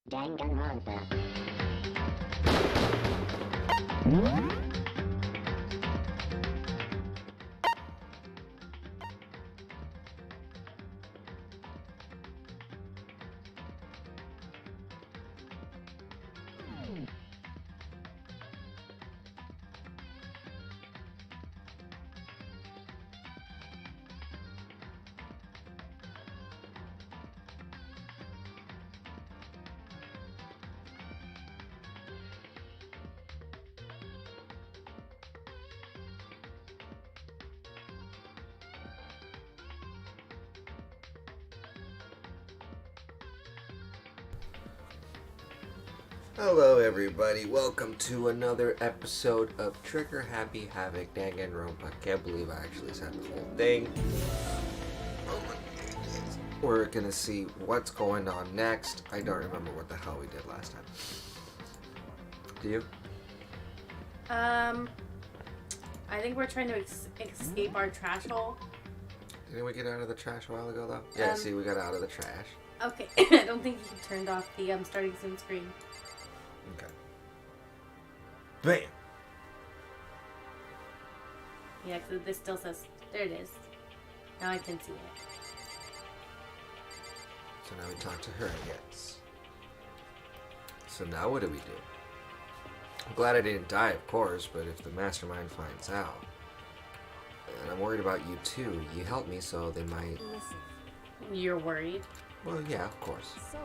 Danganronpa. Hello everybody, welcome to another episode of Trigger Happy Havoc Danganronpa. Can't believe I actually said the whole thing. We're gonna see what's going on next. I don't remember what the hell we did last time. Do you? I think we're trying to escape our trash hole. Didn't we get out of the trash a while ago though? Yeah, see, we got out of the trash. Okay, I don't think you turned off the starting soon screen. Okay. Bam! Yeah, because this still says, there it is. Now I can see it. So now we talk to her, I guess. So now what do we do? I'm glad I didn't die, of course, but if the mastermind finds out, and I'm worried about you too, you helped me, so they might... You're worried? Well, yeah, of course. So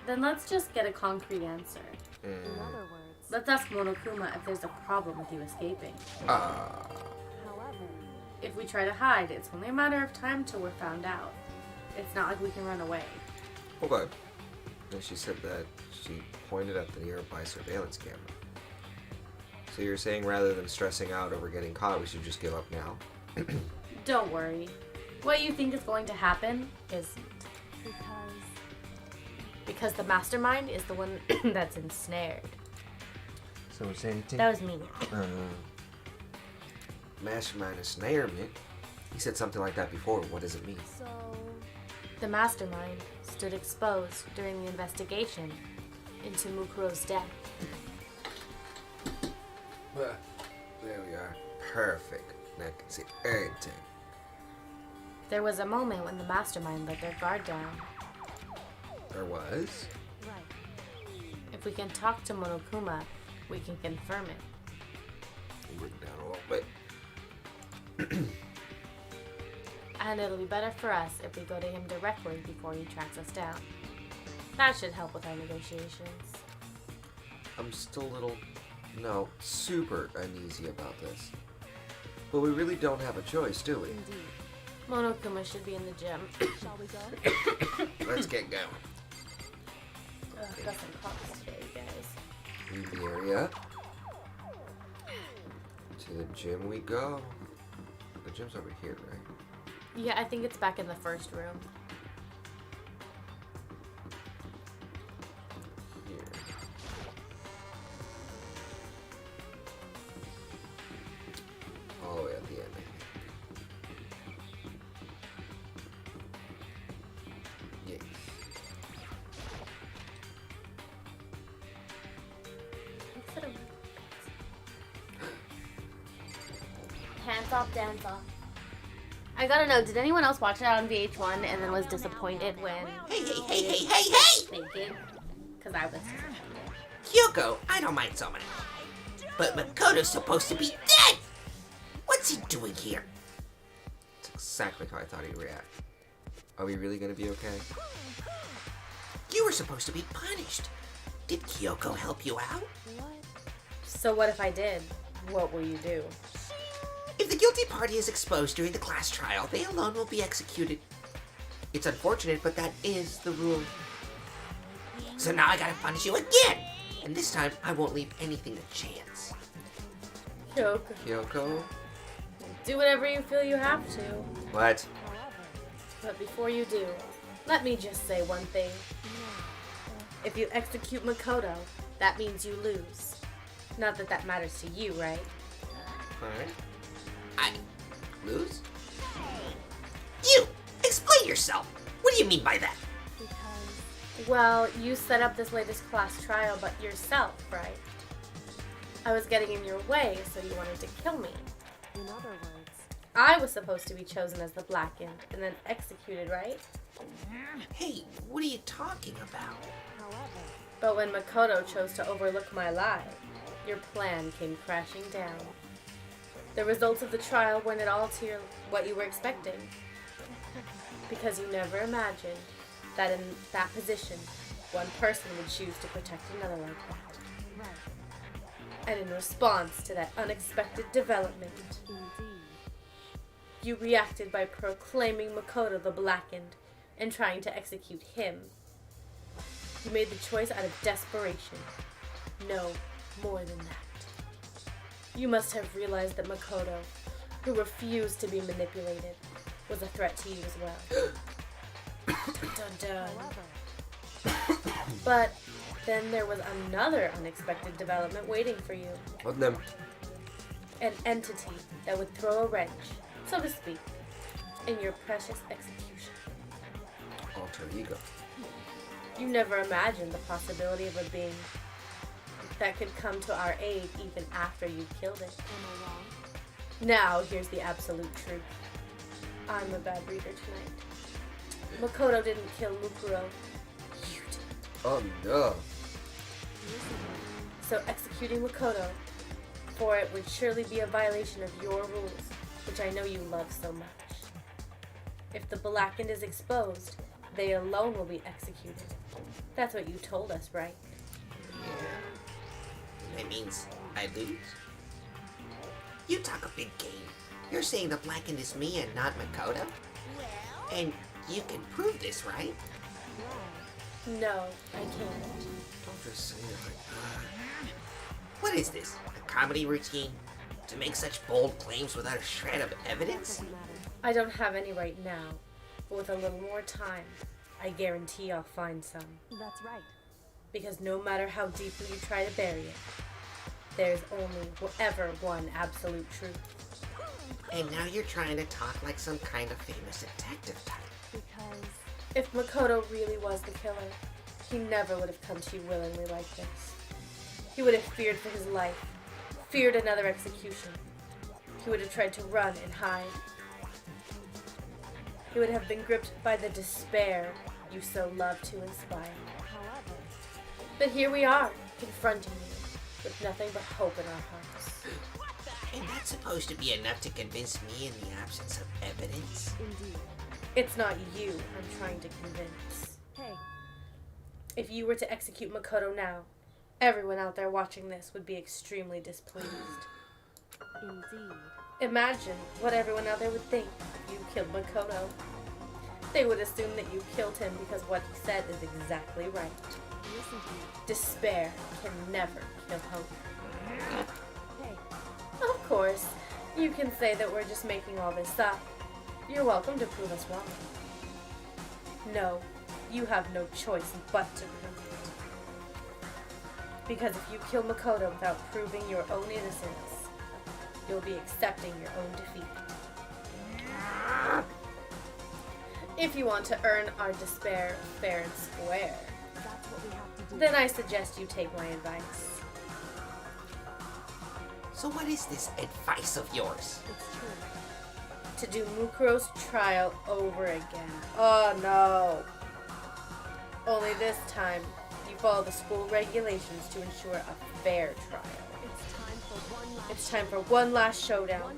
Then let's just get a concrete answer. in other words, Let's ask Monokuma if there's a problem with you escaping. however, If we try to hide, it's only a matter of time till we're found out. It's not like we can run away. Okay. And she said that she pointed at the nearby surveillance camera. So you're saying rather than stressing out over getting caught, we should just give up now? Don't worry. What you think is going to happen isn't. Because the mastermind is the one that's ensnared. So we're saying... That was me. Mastermind ensnarement? He said something like that before. What does it mean? so The mastermind stood exposed during the investigation into Mukuro's death. There we are. Perfect. Now I can see everything. There was a moment when the mastermind let their guard down. There was? right. If we can talk to Monokuma, we can confirm it. Bring it down a little bit. And it'll be better for us if we go to him directly before he tracks us down. That should help with our negotiations. I'm still a little, super uneasy about this. But we really don't have a choice, do we? Indeed. Monokuma should be in the gym. Shall we go? Let's get going. Got some cops today, guys. Leave the area. To the gym we go. The gym's over here, right? Yeah, I think it's back in the first room. Here. All the way at the end. Yes. Hands off, dance off. I gotta know, did anyone else watch it on VH1 and then was disappointed when Hey! they did? Because I was disappointed. Kyoko, I don't mind so much. But Makoto's supposed to be dead! What's he doing here? That's exactly how I thought he'd react. Are we really gonna be okay? You were supposed to be punished. Did Kyoko help you out? What? So what if I did? What will you do? If the guilty party is exposed during the class trial, they alone will be executed. It's unfortunate, but that is the rule. So now I gotta punish you again! And this time, I won't leave anything to chance. Kyoko, Kyoko? do whatever you feel you have to. What? But before you do, let me just say one thing. If you execute Makoto, that means you lose. Not that that matters to you, right? Alright. I lose? You! Explain yourself! What do you mean by that? Because Well, you set up this latest class trial but yourself, right? I was getting in your way, so you wanted to kill me. In other words, I was supposed to be chosen as the Blackened and then executed, right? Hey, what are you talking about? however, But when Makoto chose to overlook my lie, your plan came crashing down. The results of the trial weren't at all to what you were expecting. Because you never imagined that in that position, one person would choose to protect another like that. right, And in response to that unexpected development, indeed. you reacted by proclaiming Makoto the Blackened and trying to execute him. You made the choice out of desperation. No, more than that. You must have realized that Makoto, who refused to be manipulated, was a threat to you as well. Dun, dun, dun. However, But then there was another unexpected development waiting for you. Let them. An entity that would throw a wrench, so to speak, in your precious execution. Alter ego. You never imagined the possibility of a being that could come to our aid even after you killed it. am I wrong? Now, here's the absolute truth. I'm a bad reader tonight. Makoto didn't kill Mukuro. You did. Oh no. Listen to me. So executing Makoto for it would surely be a violation of your rules, which I know you love so much. If the Blackened is exposed, they alone will be executed. That's what you told us, right? That means I lose? You talk a big game. You're saying the Blackened is me and not Makoto? And you can prove this, right? Well, No, I can't. Don't just say it like that. What is this? A comedy routine? To make such bold claims without a shred of evidence? doesn't matter. I don't have any right now, but with a little more time, I guarantee I'll find some. That's right. Because no matter how deeply you try to bury it, there's only ever one absolute truth. And now you're trying to talk like some kind of famous detective type. Because If Makoto really was the killer, he never would have come to you willingly like this. He would have feared for his life, feared another execution. He would have tried to run and hide. He would have been gripped by the despair you so love to inspire. however, But here we are, confronting you, with nothing but hope in our hearts. And that's supposed to be enough to convince me in the absence of evidence? indeed. It's not you I'm trying to convince. Hey, If you were to execute Makoto now, everyone out there watching this would be extremely displeased. indeed. Imagine what everyone out there would think if you killed Makoto. They would assume that you killed him because what he said is exactly right. Listen to me. Despair can never kill hope. Hey, Of course, you can say that we're just making all this up. You're welcome to prove us wrong. No, you have no choice but to prove it. Because if you kill Makoto without proving your own innocence, you'll be accepting your own defeat. If you want to earn our despair fair and square, that's what we have to do. then I suggest you take my advice. So what is this advice of yours? It's true. To do Mukuro's trial over again. Oh no! Only this time, you follow the school regulations to ensure a fair trial. It's time for one last It's time for one last showdown.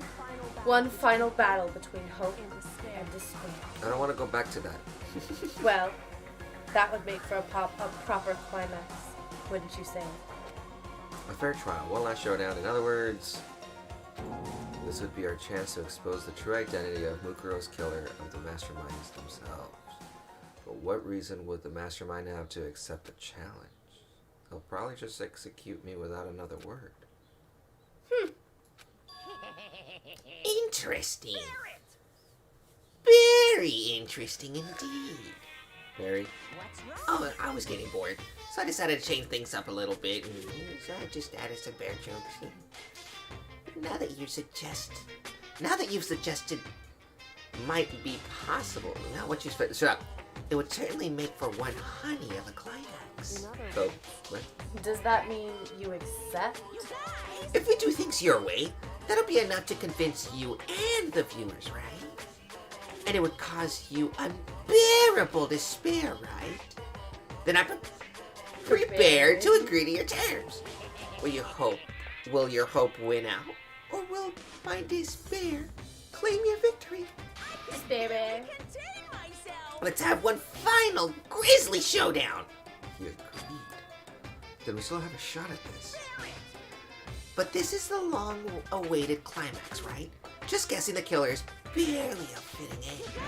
One final battle between hope and despair. and despair. I don't want to go back to that. Well, that would make for a proper climax, wouldn't you say? A fair trial, one last showdown. In other words, this would be our chance to expose the true identity of Mukuro's killer of the masterminds themselves. But what reason would the mastermind have to accept the challenge? They'll probably just execute me without another word. Interesting. Very interesting indeed. Barry, Oh, I was getting bored, so I decided to change things up a little bit, and so I just added some bear jokes. Now that you've suggested might be possible. Now what you shut up. it would certainly make for one honey of a climax. In other So, words, what? Does that mean you accept? If we do things your way, that'll be enough to convince you and the viewers, right? And it would cause you unbearable despair, right? Then I'm prepared to agree to your terms. Will your hope win out? Or will my despair claim your victory? Baby. Let's have one final grisly showdown. He agreed. Then we still have a shot at this. But this is the long-awaited climax, right? Just guessing the killer is barely a fitting aim.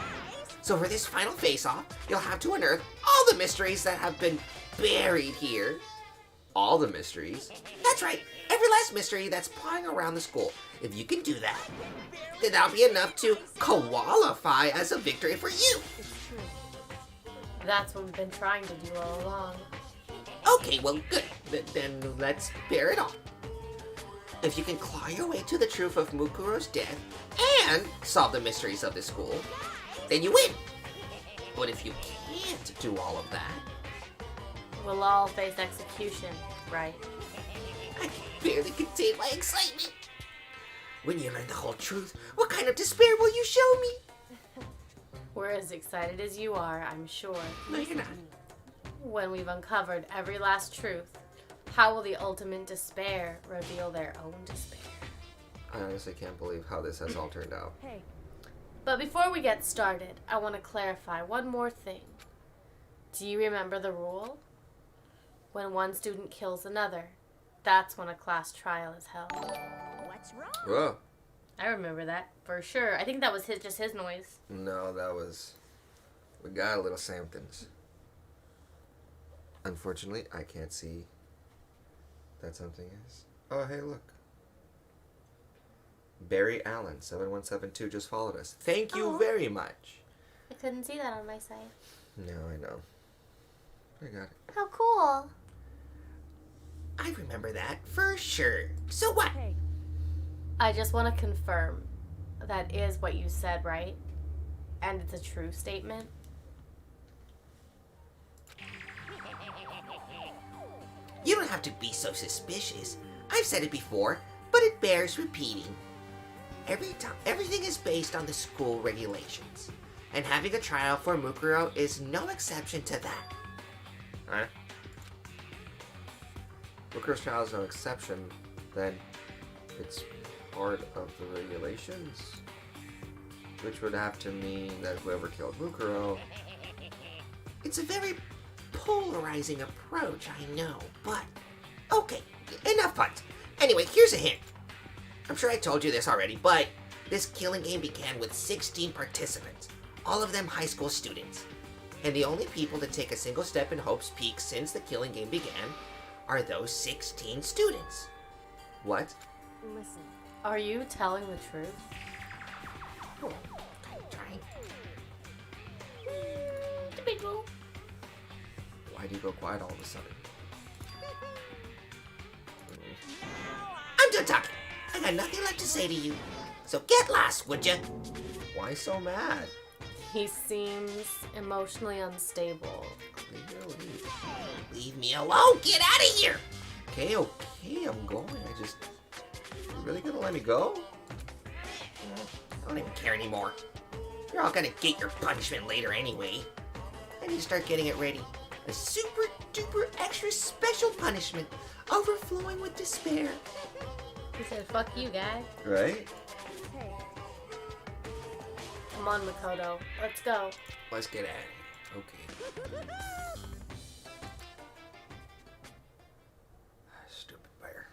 So for this final face-off, you'll have to unearth all the mysteries that have been buried here. All the mysteries. That's right, every last mystery that's pawing around the school. If you can do that, then that'll be enough to qualify as a victory for you. it's true. That's what we've been trying to do all along. Okay, well, good. Then let's bear it on. If you can claw your way to the truth of Mukuro's death and solve the mysteries of the school, then you win. But if you can't do all of that, We'll all face execution, right? I can barely contain my excitement. When you learn the whole truth, what kind of despair will you show me? We're as excited as you are, I'm sure. No, you're not. When we've uncovered every last truth, how will the ultimate despair reveal their own despair? I honestly can't believe how this has all turned out. Hey, But before we get started, I want to clarify one more thing. Do you remember the rule? When one student kills another, that's when a class trial is held. what's wrong? Whoa. I remember that for sure. I think that was just his noise. No, that was... We got a little somethings. Unfortunately, I can't see that something is. Oh, hey, look. Barry Allen, 7172, just followed us. Thank you Oh. very much. I couldn't see that on my side. No, I know. I got it. How cool. I remember that for sure. So what? Hey, I just want to confirm that is what you said, right? And it's a true statement? You don't have to be so suspicious. I've said it before, but it bears repeating. Everything is based on the school regulations, and having a trial for Mukuro is no exception to that. Huh? Booker's trial is no exception, then it's part of the regulations? Which would have to mean that whoever killed Mukuro... It's a very polarizing approach, I know, but okay, enough puns. Anyway, here's a hint. I'm sure I told you this already, but this killing game began with 16 participants, all of them high school students. And the only people to take a single step in Hope's Peak since the killing game began are those 16 students. What? listen. Are you telling the truth? Oh, trying. Debatable. Why do you go quiet all of a sudden? I'm done talking. I got nothing left to say to you. So get lost, would you? Why so mad? He seems emotionally unstable. Clearly. Leave me alone. Get out of here. Okay, I'm going. You really gonna let me go? I don't even care anymore. You're all gonna get your punishment later anyway. I need to start getting it ready. A super duper extra special punishment, overflowing with despair. He said, fuck you, guy. Right? Hey, Come on, Makoto. Let's go. Let's get at it. Okay. Stupid bear.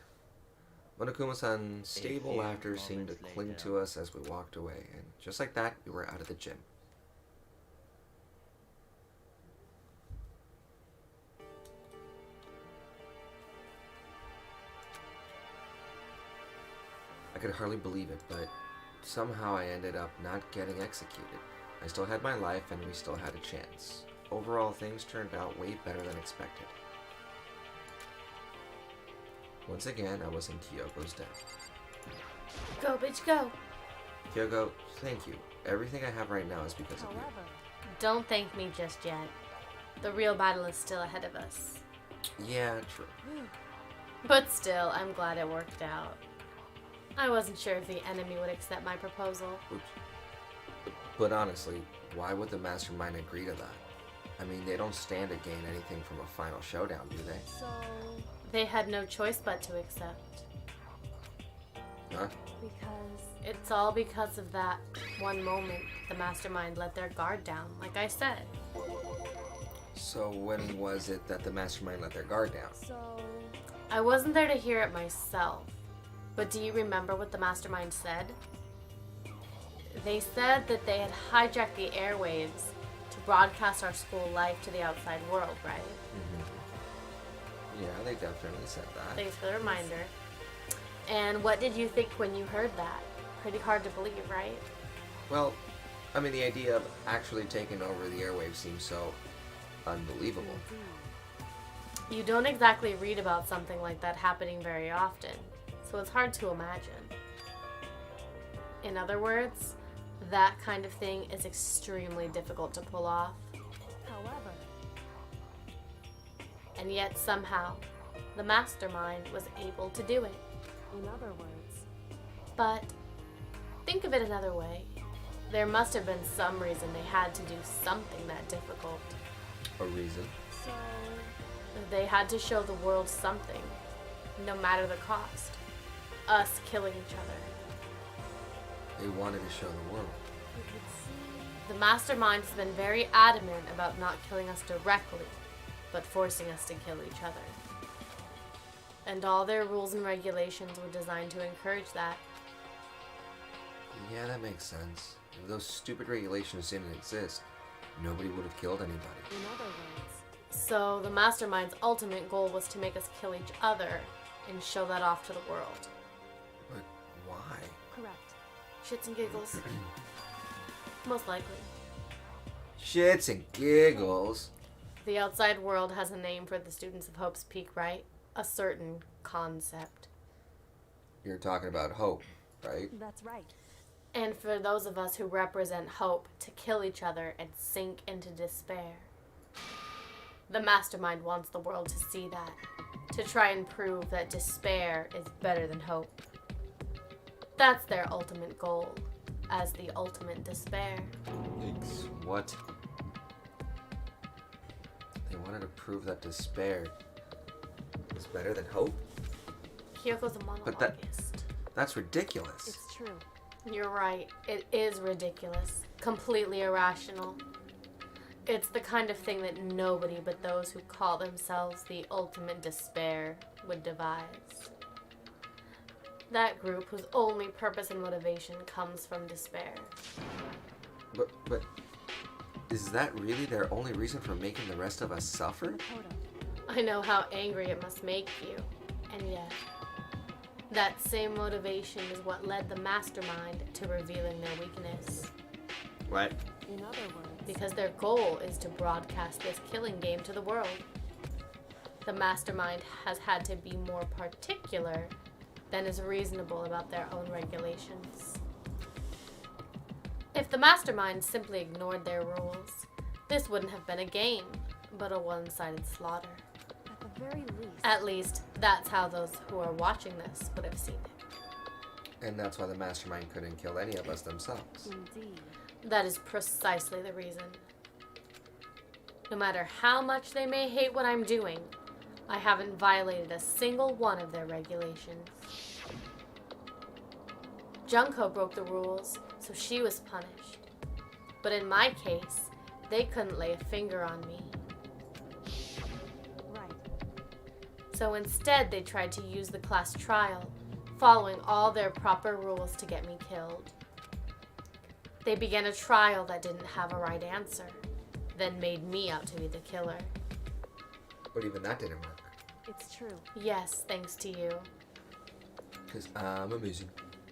Monokuma-san's stable laughter seemed to cling to us as we walked away, and just like that, we were out of the gym. I could hardly believe it, but somehow I ended up not getting executed. I still had my life and we still had a chance. Overall, things turned out way better than expected. Once again, I was in Kyogo's debt. Go, bitch, go. Kyogo, thank you. Everything I have right now is because of you. however, Don't thank me just yet. The real battle is still ahead of us. Yeah, true. But still, I'm glad it worked out. I wasn't sure if the enemy would accept my proposal. Oops. But honestly, why would the mastermind agree to that? I mean, they don't stand to gain anything from a final showdown, do they? So, They had no choice but to accept. Huh? because It's all because of that one moment the mastermind let their guard down, like I said. So when was it that the mastermind let their guard down? so I wasn't there to hear it myself, but do you remember what the mastermind said? They said that they had hijacked the airwaves to broadcast our school life to the outside world, right? Mm-hmm. Yeah, they definitely said that. Thanks for the reminder. And what did you think when you heard that? Pretty hard to believe, right? Well, I mean, the idea of actually taking over the airwaves seems so unbelievable. You don't exactly read about something like that happening very often, so it's hard to imagine. In other words, that kind of thing is extremely difficult to pull off. however, And yet somehow, the mastermind was able to do it. in other words, But think of it another way. There must have been some reason they had to do something that difficult. A reason? so They had to show the world something, no matter the cost. Us killing each other. They wanted to show the world. we could see. The mastermind has been very adamant about not killing us directly, but forcing us to kill each other. And all their rules and regulations were designed to encourage that. Yeah, that makes sense. If those stupid regulations didn't exist, nobody would have killed anybody. In other words, So the mastermind's ultimate goal was to make us kill each other and show that off to the world. But why? correct. Shits and giggles. Most likely. Shits and giggles. The outside world has a name for the students of Hope's Peak, right? A certain concept. You're talking about hope, right? That's right. And for those of us who represent hope, to kill each other and sink into despair. The mastermind wants the world to see that, to try and prove that despair is better than hope. That's their ultimate goal, as the ultimate despair. Thanks. What? They wanted to prove that despair is better than hope? Kyoko's a But that- monologuist. That's ridiculous. It's true. You're right. It is ridiculous. Completely irrational. It's the kind of thing that nobody but those who call themselves the ultimate despair would devise. That group whose only purpose and motivation comes from despair. But is that really their only reason for making the rest of us suffer? Makoto. I know how angry it must make you, and yet, that same motivation is what led the mastermind to revealing their weakness. What? In other words, Because their goal is to broadcast this killing game to the world. The mastermind has had to be more particular than is reasonable about their own regulations. If the mastermind simply ignored their rules, this wouldn't have been a game, but a one-sided slaughter. at the very least, At least, that's how those who are watching this would have seen it. And that's why the mastermind couldn't kill any of us themselves. indeed. That is precisely the reason. No matter how much they may hate what I'm doing, I haven't violated a single one of their regulations. Junko broke the rules, so she was punished. But in my case, they couldn't lay a finger on me. Right. So instead, they tried to use the class trial, following all their proper rules to get me killed. They began a trial that didn't have a right answer, then made me out to be the killer. But even that didn't work. It's true. Yes, thanks to you. Because I'm amazing.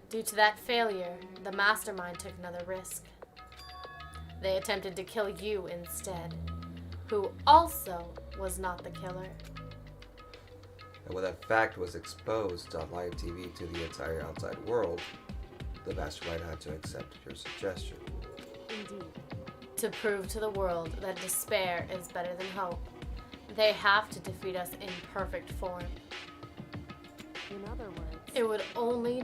Due to that failure, the mastermind took another risk. They attempted to kill you instead, who also was not the killer. And when that fact was exposed on live TV to the entire outside world, the mastermind had to accept your suggestion. Indeed. To prove to the world that despair is better than hope, they have to defeat us in perfect form. In other words, It would only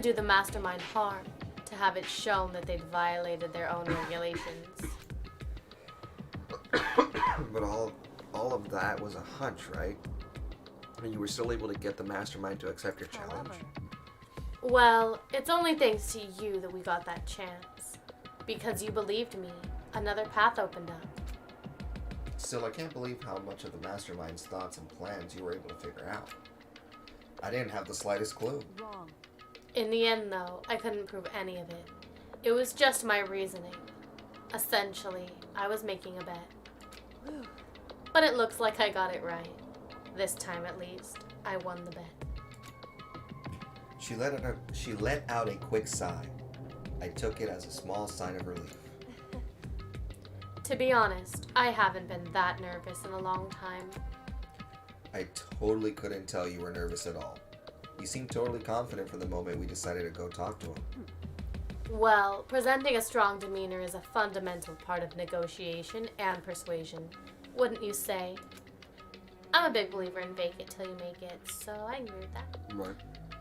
do the mastermind harm to have it shown that they'd violated their own regulations. But all of that was a hunch, right? And you were still able to get the mastermind to accept your challenge? however, Well, it's only thanks to you that we got that chance. Because you believed me, another path opened up. Still, I can't believe how much of the mastermind's thoughts and plans you were able to figure out. I didn't have the slightest clue. wrong. In the end, though, I couldn't prove any of it. It was just my reasoning. Essentially, I was making a bet. But it looks like I got it right. This time, at least, I won the bet. She let out a quick sigh. I took it as a small sign of relief. To be honest, I haven't been that nervous in a long time. I totally couldn't tell you were nervous at all. You seemed totally confident from the moment we decided to go talk to him. Well, presenting a strong demeanor is a fundamental part of negotiation and persuasion, wouldn't you say? I'm a big believer in fake it till you make it, so I agree with that. Right.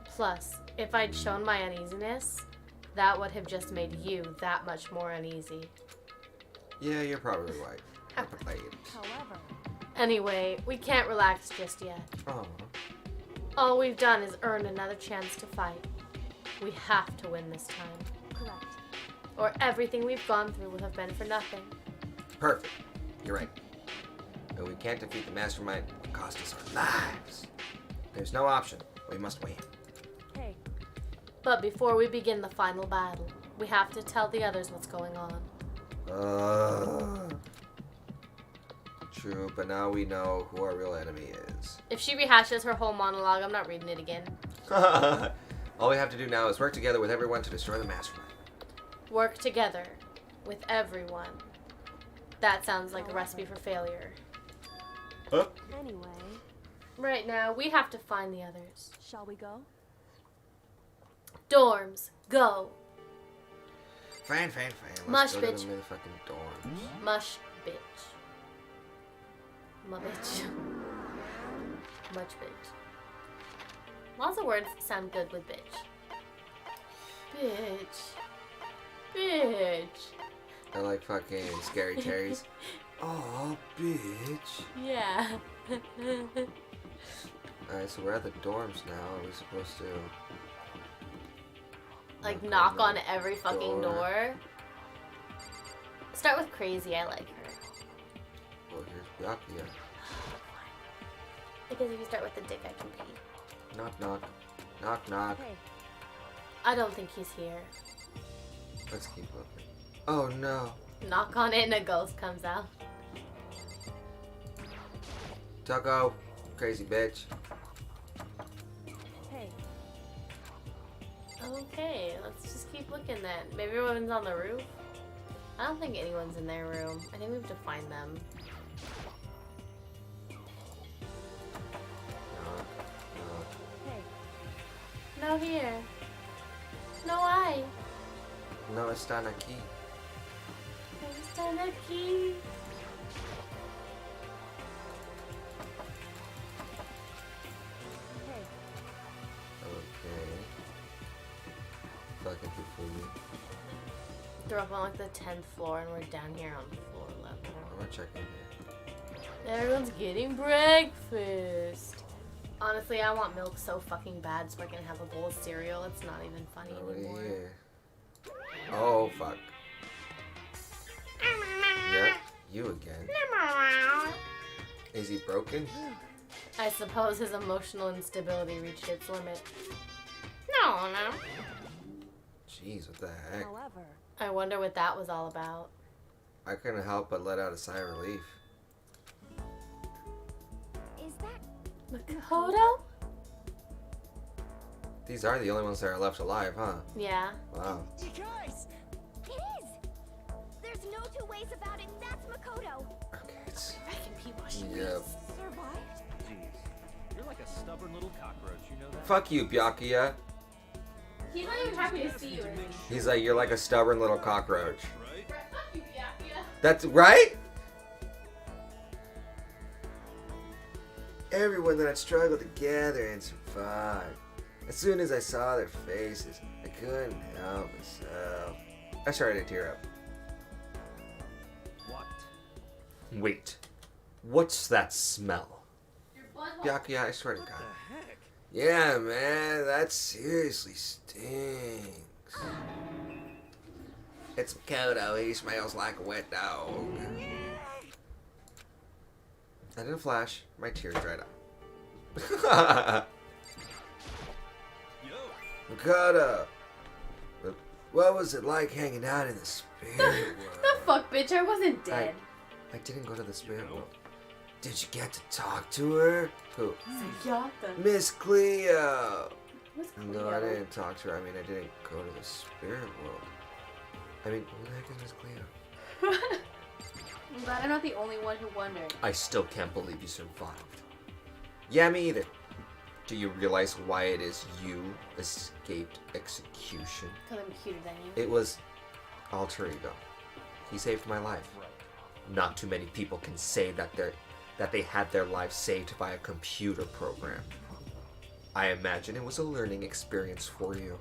Plus, if I'd shown my uneasiness, that would have just made you that much more uneasy. Yeah, you're probably right. Right. However, Anyway, we can't relax just yet. Oh. All we've done is earn another chance to fight. We have to win this time, correct. or everything we've gone through would have been for nothing. Perfect. You're right. But we can't defeat the mastermind. It will cost us our lives. There's no option. We must win. Hey, But before we begin the final battle, we have to tell the others what's going on. True, but now we know who our real enemy is. If she rehashes her whole monologue, I'm not reading it again. All we have to do now is work together with everyone to destroy the mastermind. Work together with everyone. That sounds like a recipe for failure. anyway, Right now, we have to find the others. shall we go? Dorms, go. Fine. Mush, Let's go to bitch. the motherfucking dorms. Mush, bitch. My bitch. Much bitch. Lots of words sound good with bitch. Bitch. Bitch. They're like fucking scary Terrys. Aw, bitch. Yeah. Alright, so we're at the dorms now. Are we supposed to... Like knock on every fucking door. Start with crazy, I like her. Well, here's Byakuya. Because if you start with the dick, I can pee. Knock, knock. Knock, knock. Hey, I don't think he's here. Let's keep looking. Oh, no. Knock on it and a ghost comes out. Tucko. Crazy bitch. hey, Okay, let's just keep looking then. Maybe everyone's on the roof? I don't think anyone's in their room. I think we have to find them. Knock, knock. hey, No here. No I. No están aquí. Están aquí. hey, Okay. Fucking people. They're up on like the 10th floor and we're down here on floor 11. I'm gonna check in here. Everyone's getting breakfast. Honestly, I want milk so fucking bad so I can have a bowl of cereal. It's not even funny Nobody anymore. here. Oh, fuck. Yep, you again. Is he broken? I suppose his emotional instability reached its limit. No. Jeez, what the heck? however, I wonder what that was all about. I couldn't help but let out a sigh of relief. is that Makoto? These are the only ones that are left alive, huh? Yeah. Wow. You guys! It is! There's no two ways about it. That's Makoto. Okay, it's... I can pee while she Yep. Survived? Jeez, you're like a stubborn little cockroach, you know that? Fuck you, Byakuya. He's not even happy to see you. He's like, you're like a stubborn little cockroach. Right? Fuck you, yeah. That's right? Everyone that I'd struggled to gather and survive. As soon as I saw their faces, I couldn't help myself. I started to tear up. What? Wait. What's that smell? Byakuya, I swear to God. The heck? Yeah, man, that seriously stinks. It's Makoto. He smells like a wet dog. I didn't flash. My tears dried up. Yo. Makoto, what was it like hanging out in the spirit world? The fuck, bitch, I wasn't dead. I didn't go to the spirit world. Did you get to talk to her? Who? Yata. Miss Cleo. What's No, I Cleo? didn't talk to her. I mean, I didn't go to the spirit world. I mean, who the heck is Miss Cleo? I'm glad I'm not the only one who wondered. I still can't believe you survived. Yeah, me either. Do you realize why it is you escaped execution? Because I'm cuter than you. It was alter ego. He saved my life. Right. Not too many people can say that they had their lives saved by a computer program. I imagine it was a learning experience for you.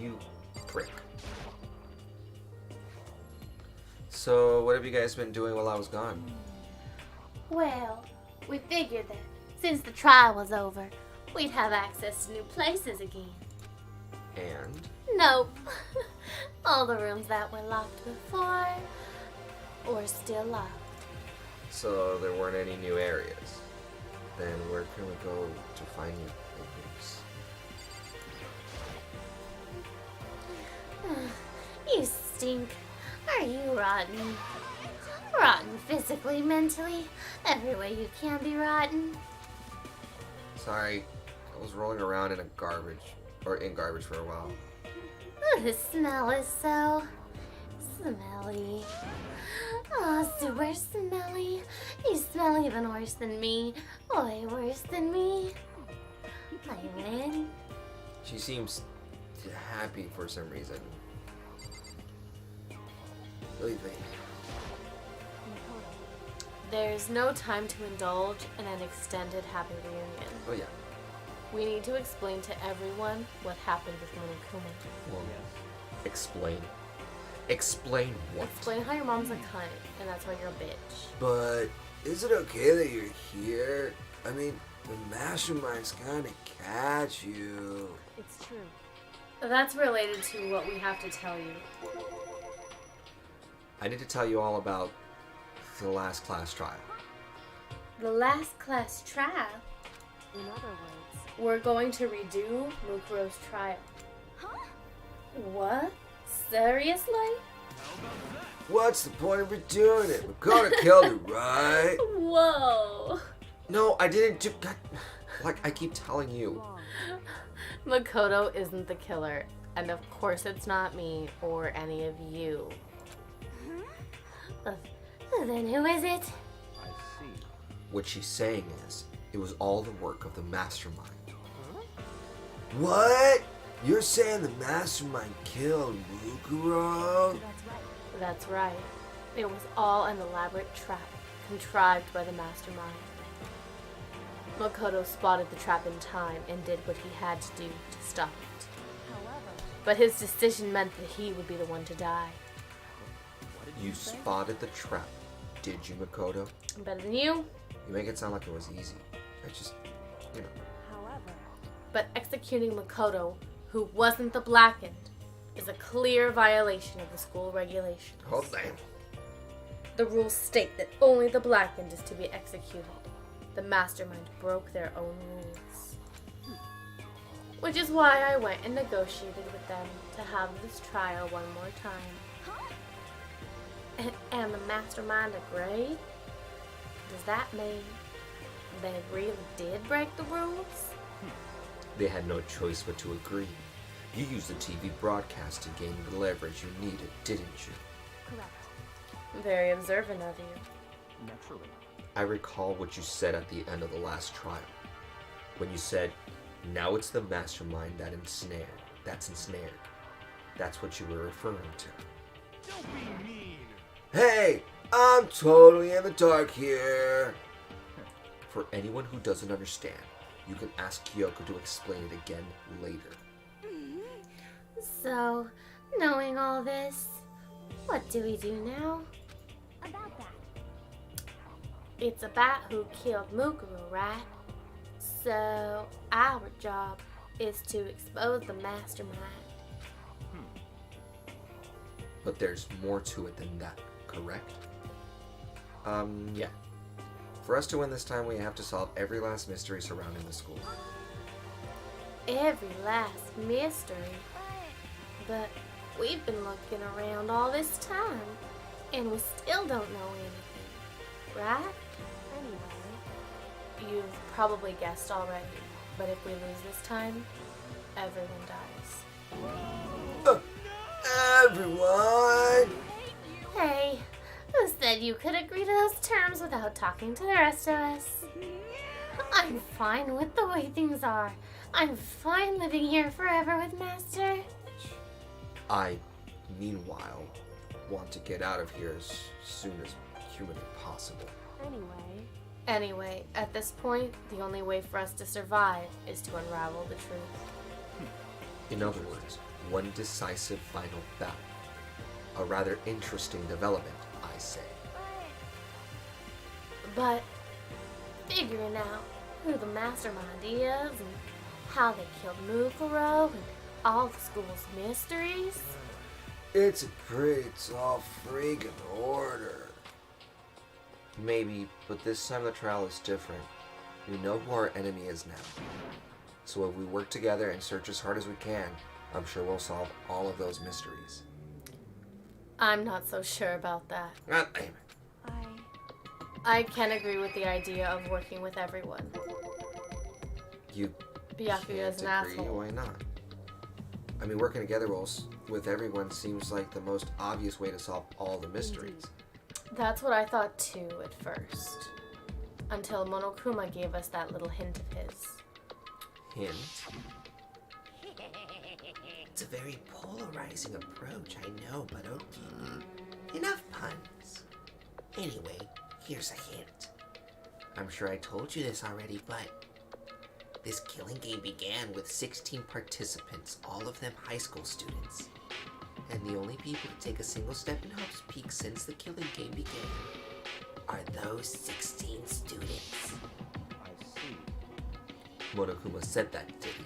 You prick. So, what have you guys been doing while I was gone? Well, we figured that since the trial was over, we'd have access to new places again. And? Nope. All the rooms that were locked before were still locked. So, there weren't any new areas. Then where can we go to find new places? You stink. Are you rotten? Rotten physically, mentally, every way you can be rotten. Sorry, I was rolling around in garbage for a while. Oh, the smell is so smelly. Oh, super smelly. You smell even worse than me. Way worse than me. I win. She seems happy for some reason. Leave me. There's no time to indulge in an extended happy reunion. Oh yeah. We need to explain to everyone what happened with Monokuma. Well, explain. Explain what? Explain how your mom's a cunt, and that's why you're a bitch. But is it okay that you're here? I mean, the mastermind's gonna catch you. It's true. That's related to what we have to tell you. I need to tell you all about the last class trial. The last class trial, In other words, we're going to redo Mukuro's trial. Huh? What? Seriously? What's the point of redoing it? Makoto killed it, right? Whoa. No, I didn't do. God, like I keep telling you. wrong. Makoto isn't the killer, and of course it's not me or any of you. Then who is it? I see. What she's saying is, it was all the work of the mastermind. What? You're saying the mastermind killed Mukuro? That's right. That's right. It was all an elaborate trap, contrived by the mastermind. Makoto spotted the trap in time and did what he had to do to stop it. However, But his decision meant that he would be the one to die. What did You you say? spotted the trap, did you, Makoto? Better than you, You make it sound like it was easy. I just, you know. however, but executing Makoto, who wasn't the Blackened, is a clear violation of the school regulations. Oh, damn. The rules state that only the Blackened is to be executed. The mastermind broke their own rules. Which is why I went and negotiated with them to have this trial one more time. And the mastermind agreed? Does that mean they really did break the rules? They had no choice but to agree. You used the TV broadcast to gain the leverage you needed, didn't you? correct. Very observant of you. Naturally. I recall what you said at the end of the last trial. When you said, now it's the mastermind that's ensnared. That's what you were referring to. Don't be mean. Hey, I'm totally in the dark here. For anyone who doesn't understand, you can ask Kyoko to explain it again later. So, knowing all this, what do we do now? About that. It's a bat who killed Mukuro, right? So, our job is to expose the mastermind. But there's more to it than that, correct? Yeah. For us to win this time, we have to solve every last mystery surrounding the school. Every last mystery. But we've been looking around all this time, and we still don't know anything, right? Anyway, You've probably guessed already, but if we lose this time, everyone dies. Everyone! Hey, who said you could agree to those terms without talking to the rest of us? I'm fine with the way things are. I'm fine living here forever with Master. I, meanwhile, want to get out of here as soon as humanly possible. Anyway, at this point, the only way for us to survive is to unravel the truth. In other words, one decisive final battle. A rather interesting development, I say. But figuring out who the mastermind is and how they killed Mukuro and all the school's mysteries. It's a pretty tall freaking order. Maybe, but this time the trial is different. We know who our enemy is now. So if we work together and search as hard as we can, I'm sure we'll solve all of those mysteries. I'm not so sure about that. God damn it. I can agree with the idea of working with everyone. You Byakuya's an can't agree? asshole. Why not? I mean, working together with everyone seems like the most obvious way to solve all the mysteries. That's what I thought too at first. Until Monokuma gave us that little hint of his. Hint? It's a very polarizing approach, I know, but okay. Enough puns. Anyway, here's a hint. I'm sure I told you this already, but this killing game began with 16 participants, all of them high school students. And the only people to take a single step in Hope's Peak since the killing game began are those 16 students. I see. Monokuma said that, did he?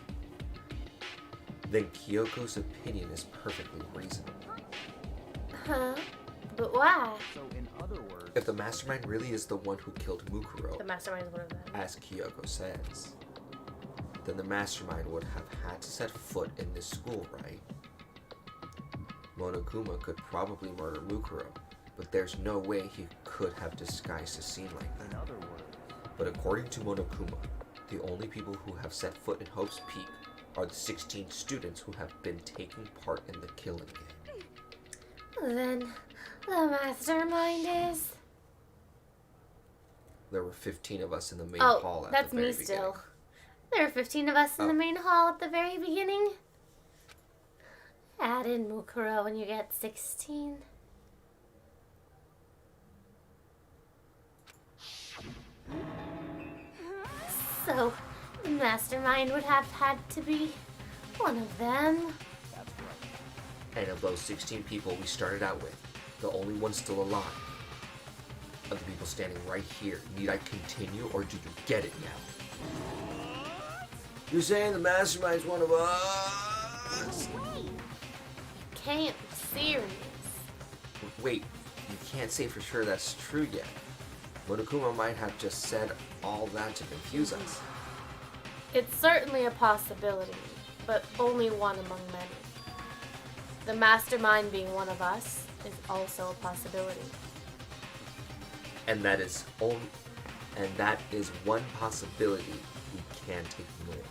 Then Kyoko's opinion is perfectly reasonable. Huh? But why? So in other words, If the mastermind really is the one who killed Mukuro, The mastermind is one of them. as Kyoko says, then the mastermind would have had to set foot in this school, right? Monokuma could probably murder Mukuro, but there's no way he could have disguised a scene like in that. other words, But according to Monokuma, the only people who have set foot in Hope's Peak are the 16 students who have been taking part in the killing game. Then the mastermind is. There were 15 of us in the main hall Oh, at that's the very me still. beginning. There were 15 of us in the Oh. main hall at the very beginning. Add in Mukuro and you get 16. So, the mastermind would have had to be one of them. that's right. And of those 16 people we started out with, the only one still alive are the people standing right here. Need I continue, or do you get it now? You're saying the mastermind's one of us? You can't be serious. Wait, you can't say for sure that's true yet. Monokuma might have just said all that to confuse us. It's certainly a possibility, but only one among many. The mastermind being one of us is also a possibility. And that is one possibility we can't ignore.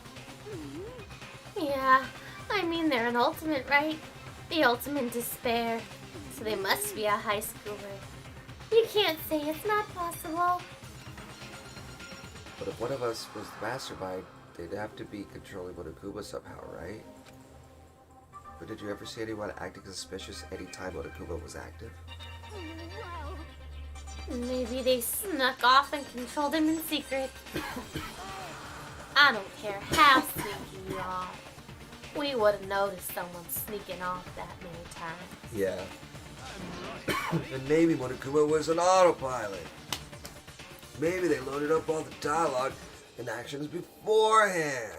Yeah, I mean they're an ultimate, right? The ultimate despair. So they must be a high schooler. You can't say it's not possible. But if one of us was the mastermind, they'd have to be controlling Monokuma somehow, right? But did you ever see anyone acting suspicious anytime Monokuma was active? Well, Maybe they snuck off and controlled him in secret. I don't care how sneaky you are. We would have noticed someone sneaking off that many times. Yeah. And maybe Monokuma was an autopilot. Maybe they loaded up all the dialogue and actions beforehand.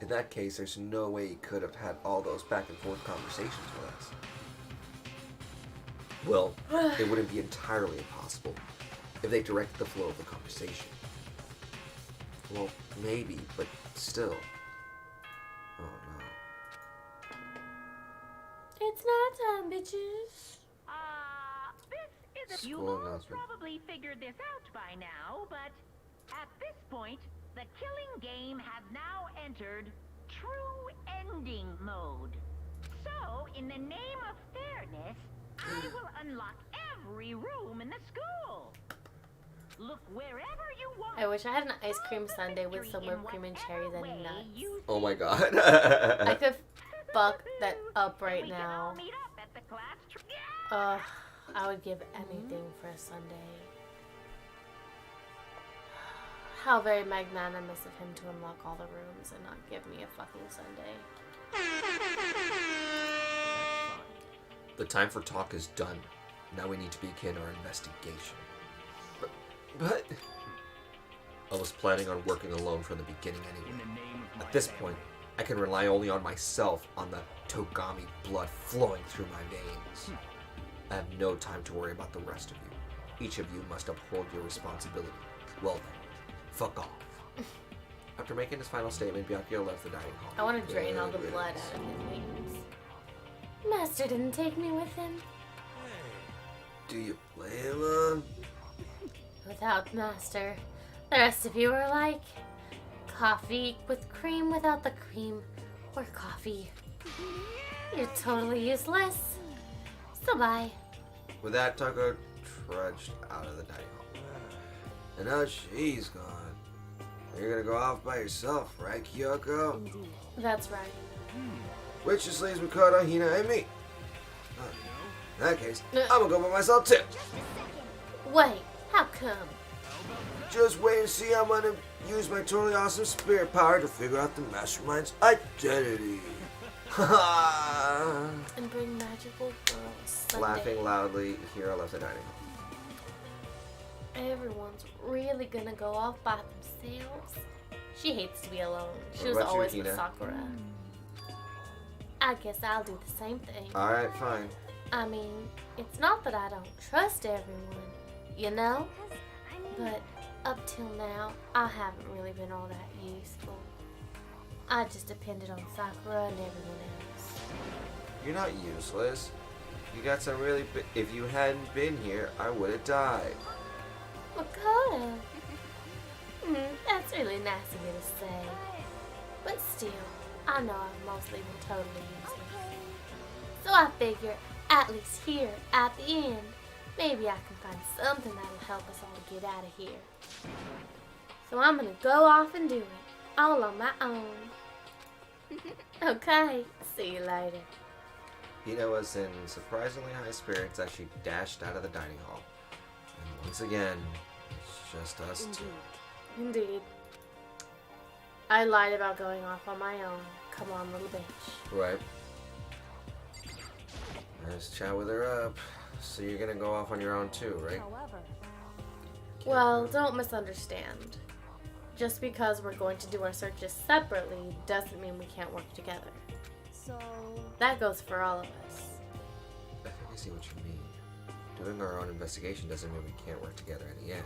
In that case, there's no way he could have had all those back and forth conversations with us. Well, it wouldn't be entirely impossible if they directed the flow of the conversation. Well, maybe, but still. Oh no. It's night time, bitches. this is School you all announcement. probably figured this out by now, but at this point, the killing game has now entered true ending mode. So, in the name of fairness, I will unlock every room in the school. Look wherever you want. I wish I had an ice cream Find the sundae with victory some in whipped cream and whatever cherries and way nuts. you Oh my see god. I could fuck that up right We can all now. meet up at the class Ugh, I would give anything for a sundae. How very magnanimous of him to unlock all the rooms and not give me a fucking sundae. The time for talk is done. Now we need to begin our investigation. But I was planning on working alone from the beginning In anyway. the name of At my this family. point, I can rely only on myself, on the Togami blood flowing through my veins. I have no time to worry about the rest of you. Each of you must uphold your responsibility. Well then, fuck off. After making his final statement, Byakuya left the dining hall. I want to drain all the Good blood riddance. out of his veins. Master didn't take me with him. Do you play alone? Without Master, the rest of you are like coffee with cream without the cream, or coffee. You're totally useless. So bye. With that, Tucker trudged out of the dining hall. And now she's gone. You're gonna go off by yourself, right, Kyoko? Indeed. That's right. Which just leaves Makoto, Hina, and me. In that case, I'm gonna go by myself too. Wait, how come? Just wait and see. I'm gonna use my totally awesome spirit power to figure out the mastermind's identity. And bring magical girls someday. Laughing loudly, Hiro left the dining hall. Everyone's really gonna go off by themselves. She hates to be alone. She What was about you, always with Hina? Sakura. I guess I'll do the same thing. Alright, fine. I mean, it's not that I don't trust everyone, you know? But up till now, I haven't really been all that useful. I just depended on Sakura and everyone else. You're not useless. You got some really if you hadn't been here, I would have died. Makoto. That's really nice of you to say. But still, I know I've mostly been totally useless. So I figure, at least here, at the end, maybe I can find something that'll help us all get out of here. So I'm gonna go off and do it, all on my own. Okay, see you later. Hina was in surprisingly high spirits as she dashed out of the dining hall. And once again, it's just us two. Indeed. I lied about going off on my own. Come on, little bitch. Right. Let's chat with her up. So you're gonna go off on your own too, right? However, Well, don't misunderstand. Just because we're going to do our searches separately doesn't mean we can't work together. so That goes for all of us. I think I see what you mean. Doing our own investigation doesn't mean we can't work together in the end.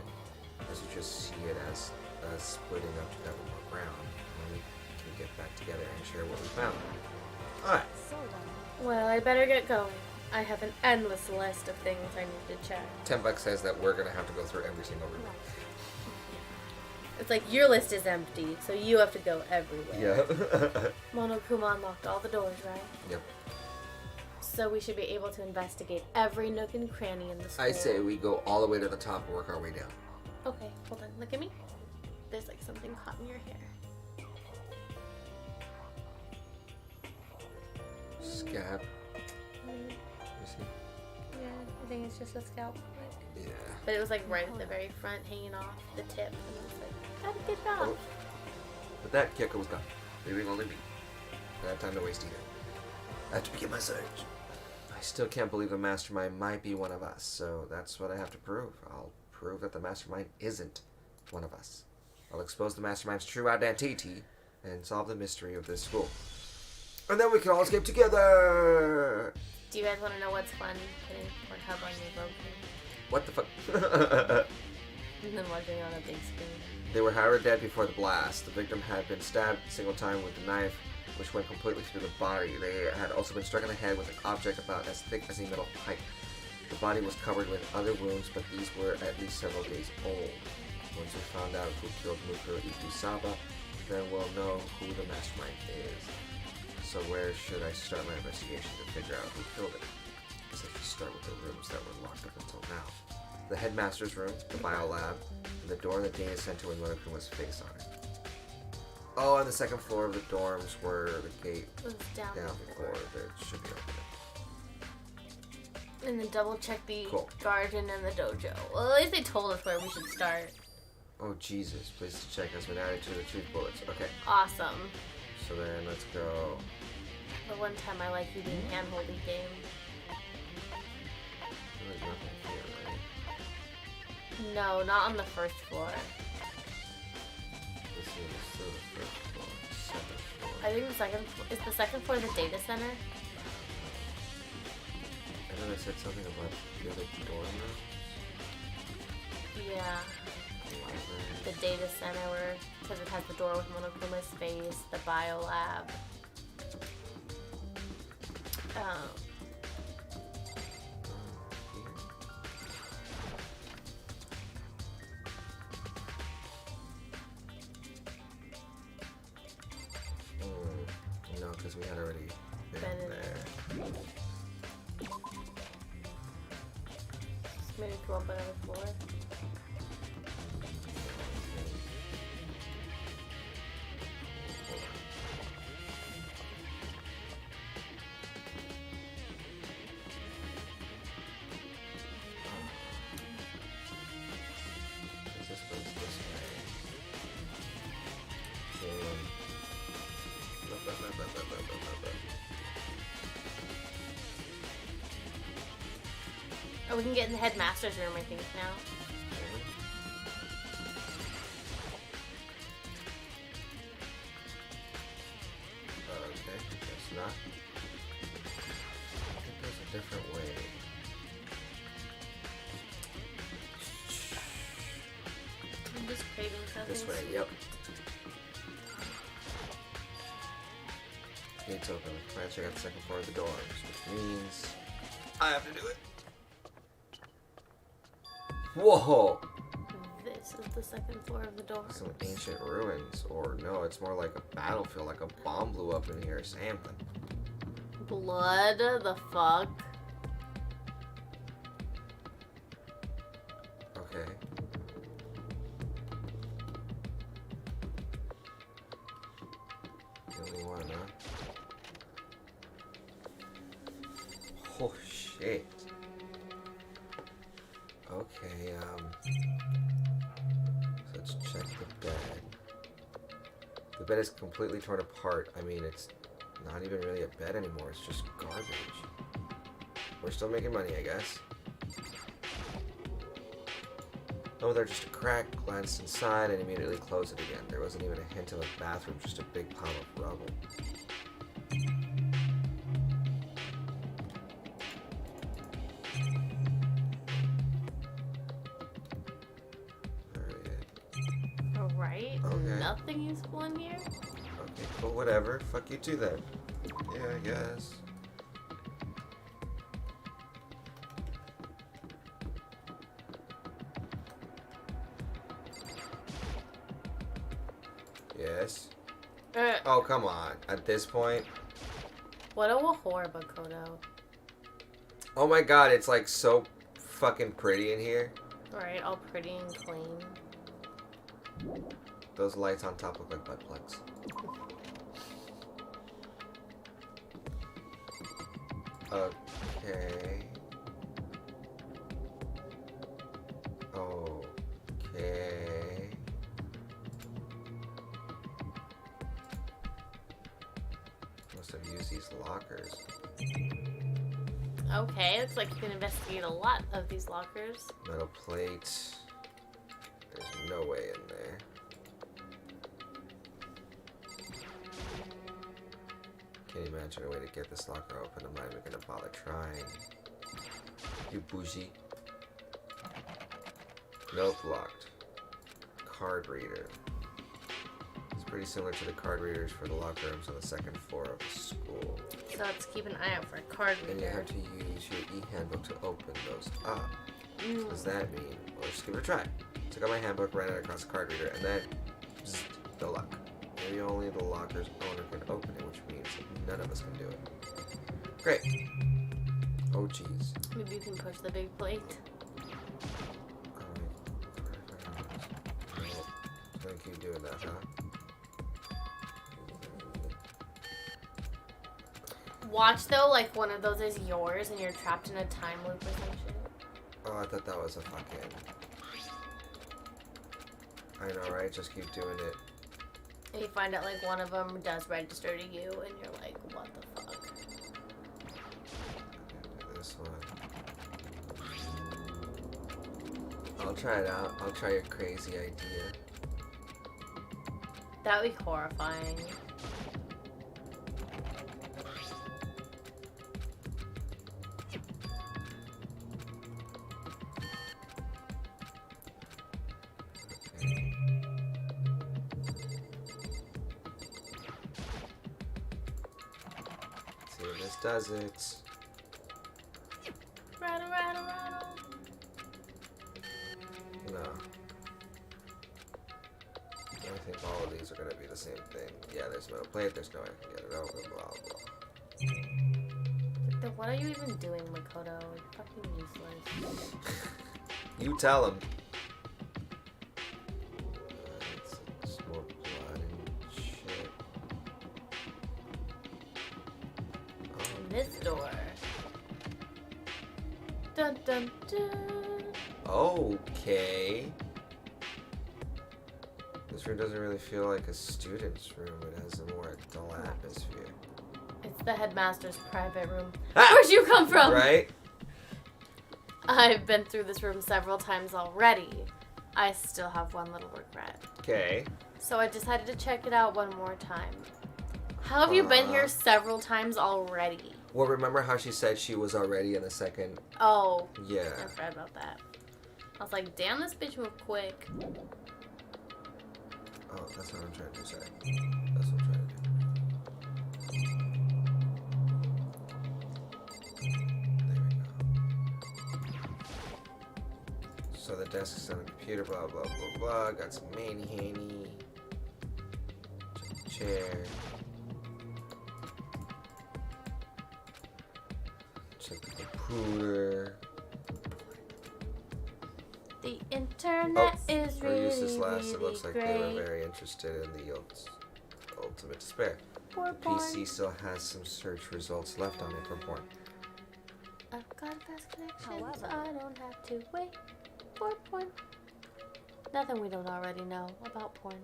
I should just see it as us splitting up to cover more ground. And we can get back together and share what we found. Alright. so then. Well, I better get going. I have an endless list of things I need to check. $10 says that we're gonna have to go through every single room. It's like your list is empty, so you have to go everywhere. Yeah. Monokuma unlocked all the doors, right? Yep. So we should be able to investigate every nook and cranny in the school. I say we go all the way to the top and work our way down. Okay, hold on. Look at me. There's like something caught in your hair. Scab. Is see. Yeah, I think it's just a scalp. Yeah. But it was like right at the very front, hanging off the tip. And I was like, oh, good job. Oh. But that Kyoko was gone, leaving only me. I had time to waste either. I have to begin my search. I still can't believe the mastermind might be one of us, so that's what I have to prove. I'll prove that the mastermind isn't one of us. I'll expose the mastermind's true identity and solve the mystery of this school. And then we can all escape together! Do you guys want to know what's fun? Putting Pornhub on your Roku What the fuck? and then watching it on a big screen. They were however dead before the blast. The victim had been stabbed a single time with a knife, which went completely through the body. They had also been struck in the head with an object about as thick as a metal pipe. The body was covered with other wounds, but these were at least several days old. Once we found out who killed Mukuro Ikusaba, then we'll know who the mastermind is. So where should I start my investigation to figure out who killed it? I guess I should start with the rooms that were locked up until now. The headmaster's room, the bio lab, and the door in the data center with Monokuma's face on it. Oh, and the second floor of the dorms where the gate It was down down before. before that should be open. And then double check the Cool. garden and the dojo. Well, at least they told us where we should start. Oh Jesus, please check has been added to the truth bullets. Okay, Awesome. so then let's go. The one time I like using hand-holding game. There's nothing here, right? No, not on the first floor. This is still the first floor, second floor. I think is the second floor the data center? I know they said something about the other dorm room. Yeah. The data center where, because it has the door with Monokuma's face, the bio lab. No, because we had already been Been in there. Maybe go up another floor. This goes this way. And Oh, we can get in the headmaster's room, I think, now. Okay, guess not. I think there's a different way. I'm just craving something. This way, yep. Gates open. Let's check out the second floor of the dorms, which means I have to do it. Whoa! This is the second floor of the door. Some ancient ruins, or no, it's more like a battlefield, like a bomb blew up in here or something. Blood? The fuck? Okay. The only one, huh? Oh shit. Okay, so let's check the bed. The bed is completely torn apart. I mean, it's not even really a bed anymore. It's just garbage. We're still making money, I guess. Oh, there's just a crack. Glanced inside and immediately closed it again. There wasn't even a hint of a bathroom, just a big pile of rubble. Alright. Okay. Nothing useful in here? Okay, cool, whatever. Fuck you too then. Yeah, I guess. Yes. Oh, come on. At this point. What a whore, Bakoto. Oh my god, it's like so fucking pretty in here. Alright, all pretty and clean. Those lights on top look like butt plugs. Okay. Okay. Must have used these lockers. Okay, it's like you can investigate a lot of these lockers. Metal plate. There's no way in there. Can't imagine a way to get this locker open. I'm not even gonna bother trying. You bougie. Nope, locked. Card reader. It's pretty similar to the card readers for the locker rooms on the second floor of the school. So let's keep an eye out for a card And you reader. have to use your e-handbook to open those up. What does that mean? Well, just give it a try. Took out my handbook, ran it across the card reader, and then bzzzt, no luck. Maybe only the locker's owner can open it, which means none of us can do it. Great. Oh, jeez. Maybe you can push the big plate. Nope. Don't keep doing that, huh? Watch though, like one of those is yours and you're trapped in a time loop or some shit. Oh, I thought that was a fucking... I know, right? Just keep doing it. And you find out like one of them does register to you and you're like, what the fuck? This one. I'll try it out. I'll try your crazy idea. That would be horrifying. See if this does it. Rattle, rattle, rattle. No. I think all of these are gonna be the same thing. Yeah, there's no plate, there's no way I can get it open, blah blah. Then what are you even doing, Makoto? You're fucking useless. You tell him. It's more blood and shit. In this door. Dun dun dun. Okay. This room doesn't really feel like a student's room. It has a more dull atmosphere. It's the headmaster's private room. Ah! Where'd you come from? Right? I've been through this room several times already. I still have one little regret. Okay. So I decided to check it out one more time. How have you been here several times already? Well, remember how she said she was already in the second? Oh, Yeah. I forgot about that. I was like, damn, this bitch moved quick. Oh, that's what I'm trying to do. Sorry. That's what I'm trying to do. There we go. So the desk is on the computer, blah, blah, blah, blah. Got some manny handy. Chair. Check the computer. The internet is We'll really, use this last. really It looks like great. they were very interested in the ultimate despair. Poor The porn. PC still has some search results left on it for porn. I've got fast connections. However- I don't have to wait for porn. Nothing we don't already know about porn.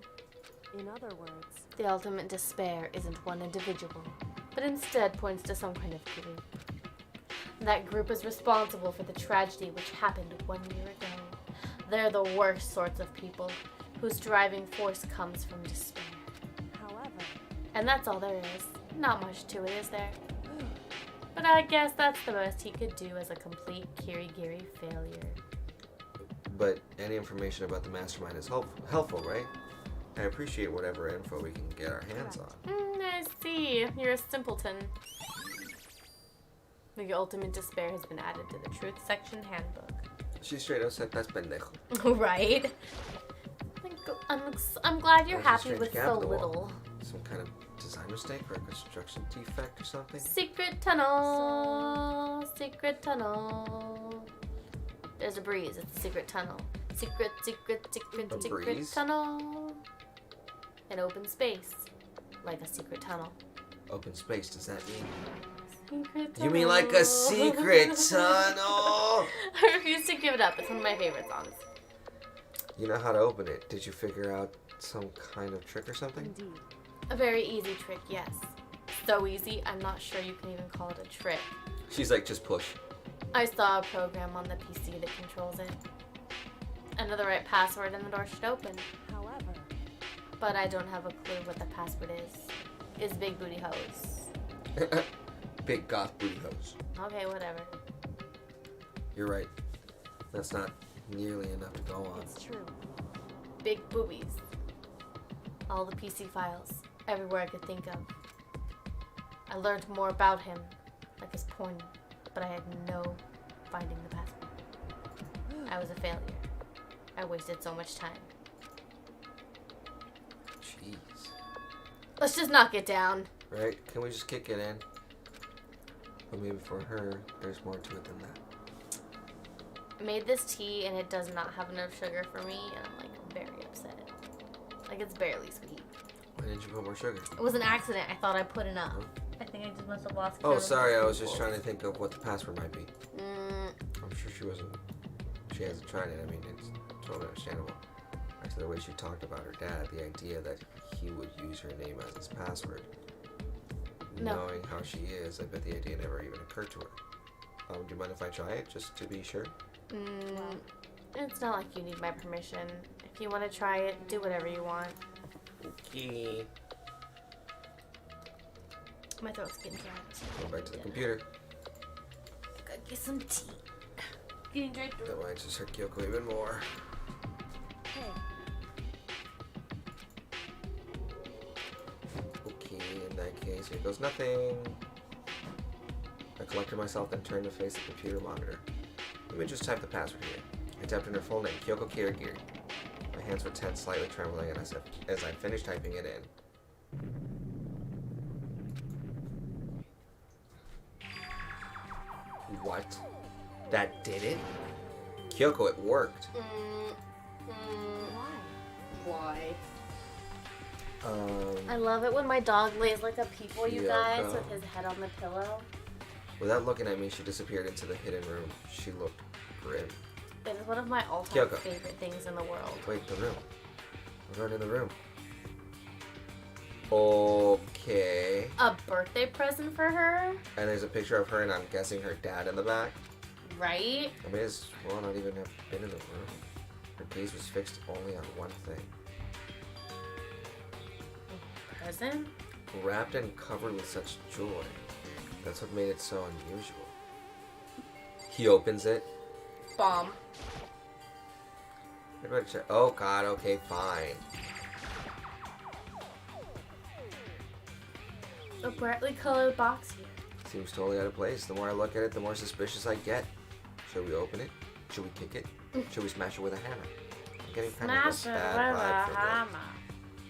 In other words, The ultimate despair isn't one individual, but instead points to some kind of group. That group is responsible for the tragedy which happened 1 year ago. They're the worst sorts of people, whose driving force comes from despair. however, And that's all there is. Not much to it, is there? But I guess that's the most he could do as a complete kirigiri failure. But any information about the mastermind is helpful, right? I appreciate whatever info we can get our hands on. I see. You're a simpleton. The ultimate despair has been added to the truth section handbook. She straight up said, "That's pendejo." Right? I'm glad you're There's a happy strange with gap so in the wall. little. Some kind of design mistake or a construction defect or something? Secret tunnel. Secret tunnel. There's a breeze. It's a secret tunnel. Secret, secret, secret, A secret breeze? tunnel. An open space. Like a secret tunnel. Open space, does that mean? Secret tunnel. You mean like a secret tunnel? I refuse to give it up. It's one of my favorite songs. You know how to open it. Did you figure out some kind of trick or something? Indeed. A very easy trick, yes. So easy, I'm not sure you can even call it a trick. She's like, just push. I saw a program on the PC that controls it. Enter the right password and the door should open. However, But I don't have a clue what the password is. Is Big Booty Hose. Big goth booty hose. Okay, whatever. You're right. That's not nearly enough to go on. it's true. Big boobies. All the PC files. Everywhere I could think of. I learned more about him. Like his porn. But I had no finding the password. I was a failure. I wasted so much time. Jeez. Let's just knock it down. Right? Can we just kick it in? But maybe for her, there's more to it than that. I made this tea and it does not have enough sugar for me, and I'm like very upset. Like it's barely sweet. Why didn't you put more sugar? It was an accident. I thought I put enough. I think I just must have lost. Oh, sorry. I was just trying to think of what the password might be. Mm, I'm sure she hasn't tried it. I mean, it's totally understandable. Actually, the way she talked about her dad, the idea that he would use her name as his password. No. Knowing how she is, I bet the idea never even occurred to her. Do you mind if I try it, just to be sure? it's not like you need my permission. If you want to try it, do whatever you want. Okay. My throat's getting dry. Go back to the computer. Gotta get some tea. Getting dry throat. That might just hurt Kyoko even more. Hey, Okay, in that case, here goes nothing. I collected myself, then turned to face the computer monitor. Let me just type the password here. I typed in her full name, Kyoko Kirigiri. My hands were tense, slightly trembling, and as I finished typing it in. What? That did it? Kyoko, it worked. Why? Um, I love it when my dog lays like a peeple, you guys, Kyoko. with his head on the pillow. Without looking at me, she disappeared into the hidden room. She looked grim. It is one of my all-time Kyoko. favorite things in the world. Wait, the room. We're going in the room. Okay. A birthday present for her, And there's a picture of her, and I'm guessing her dad in the back. right? I may as well not even have been in the room. Her gaze was fixed only on one thing. Present? Wrapped and covered with such joy. That's what made it so unusual. He opens it. Bomb. Everybody check. Oh god, okay, fine. A brightly colored box here. Seems totally out of place. The more I look at it, the more suspicious I get. Should we open it? Should we kick it? Should we smash it with a hammer? I'm getting kind of Smash a it bad with vibe a from it. hammer.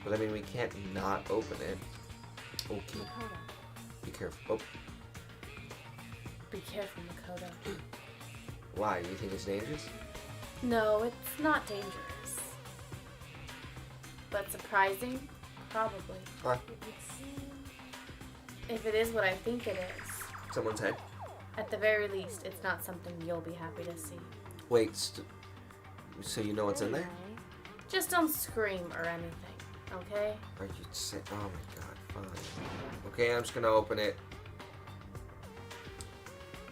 But I mean, we can't not open it. Okay, Makoto. be careful. Oh, Be careful, Makoto. why? You think it's dangerous? No, it's not dangerous. But surprising? Probably. Why? It would seem If it is what I think it is. Someone's head? At the very least, it's not something you'll be happy to see. Wait, so you know what's in there? anyway. Just don't scream or anything, okay? Are you say? Oh my god, fine. Okay, I'm just gonna open it.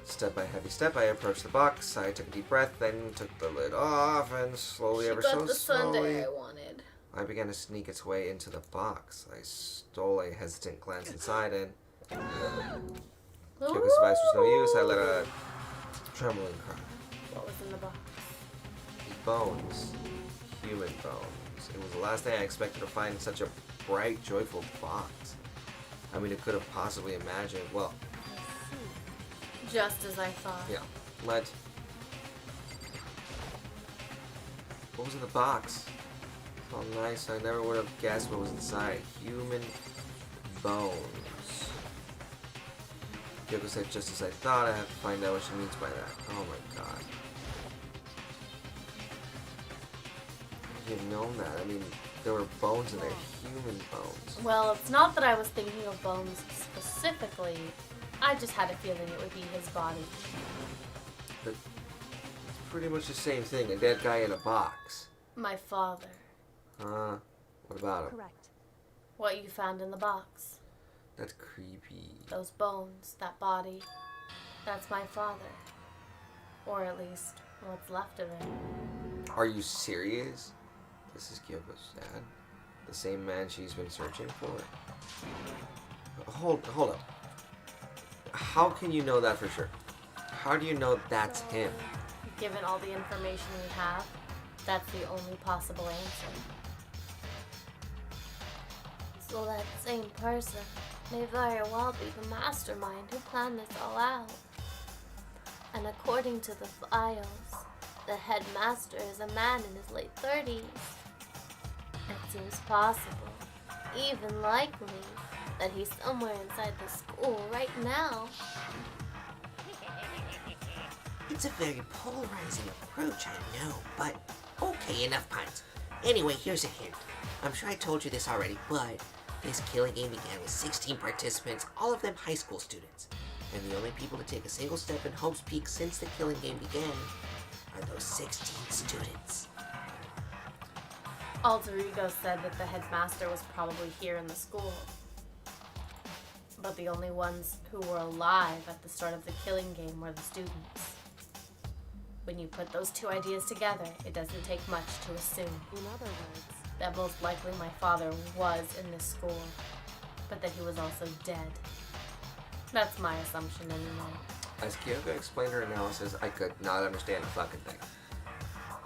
Step by heavy step, I approached the box. I took a deep breath, then took the lid off, and slowly, ever so slowly, wanted. I began to sneak its way into the box. I stole a hesitant glance inside, and Kyoko's device was no use. I let a trembling cry. What was in the box? Bones. Human bones. It was the last thing I expected to find in such a bright, joyful box. I mean, it could have possibly imagined. Well, Just as I thought. yeah. What was in the box? Oh, nice. I never would have guessed what was inside. Human bones. Kyoko said just as I thought. I have to find out what she means by that. Oh my god. You've known that. I mean, there were bones in there. Human bones. Well, it's not that I was thinking of bones specifically. I just had a feeling it would be his body. But it's pretty much the same thing. A dead guy in a box. My father. What about him? Correct. What you found in the box. That's creepy. Those bones, that body. That's my father. Or at least, what's left of him. Are you serious? This is Kyoko's dad? The same man she's been searching for? Hold up. How can you know that for sure? How do you know that's him? Given all the information we have, that's the only possible answer. So that same person may very well be the mastermind who planned this all out. And according to the files, the headmaster is a man in his late 30s. It seems possible, even likely, that he's somewhere inside the school right now. It's a very polarizing approach, I know, but okay, enough puns. Anyway, here's a hint. I'm sure I told you this already, but this killing game began with 16 participants, all of them high school students. And the only people to take a single step in Hope's Peak since the killing game began are those 16 students. Alter Ego said that the headmaster was probably here in the school. But the only ones who were alive at the start of the killing game were the students. When you put those two ideas together, it doesn't take much to assume In other words, that most likely my father was in this school, but that he was also dead. That's my assumption anyway. As Kyoko explained her analysis, I could not understand a fucking thing.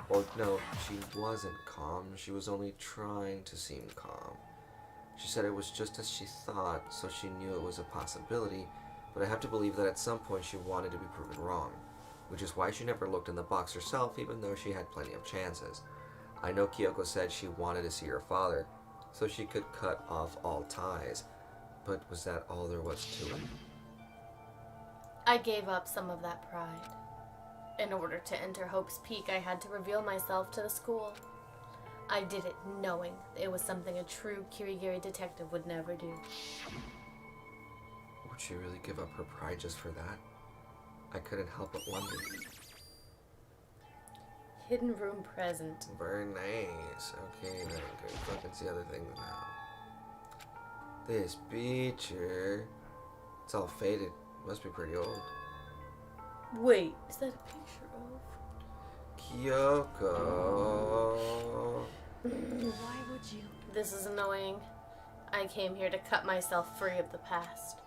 Well, no, she wasn't calm. She was only trying to seem calm. She said it was just as she thought, so she knew it was a possibility, but I have to believe that at some point she wanted to be proven wrong, which is why she never looked in the box herself, even though she had plenty of chances. I know Kyoko said she wanted to see her father, so she could cut off all ties, but was that all there was to it? I gave up some of that pride. In order to enter Hope's Peak, I had to reveal myself to the school. I did it knowing it was something a true Kirigiri detective would never do. Would she really give up her pride just for that? I couldn't help but wonder. Hidden room present. Very nice. Okay, then go fucking see other things now. This picture. It's all faded. Must be pretty old. Wait, is that a picture Kyoko. why would you? This is annoying. I came here to cut myself free of the past.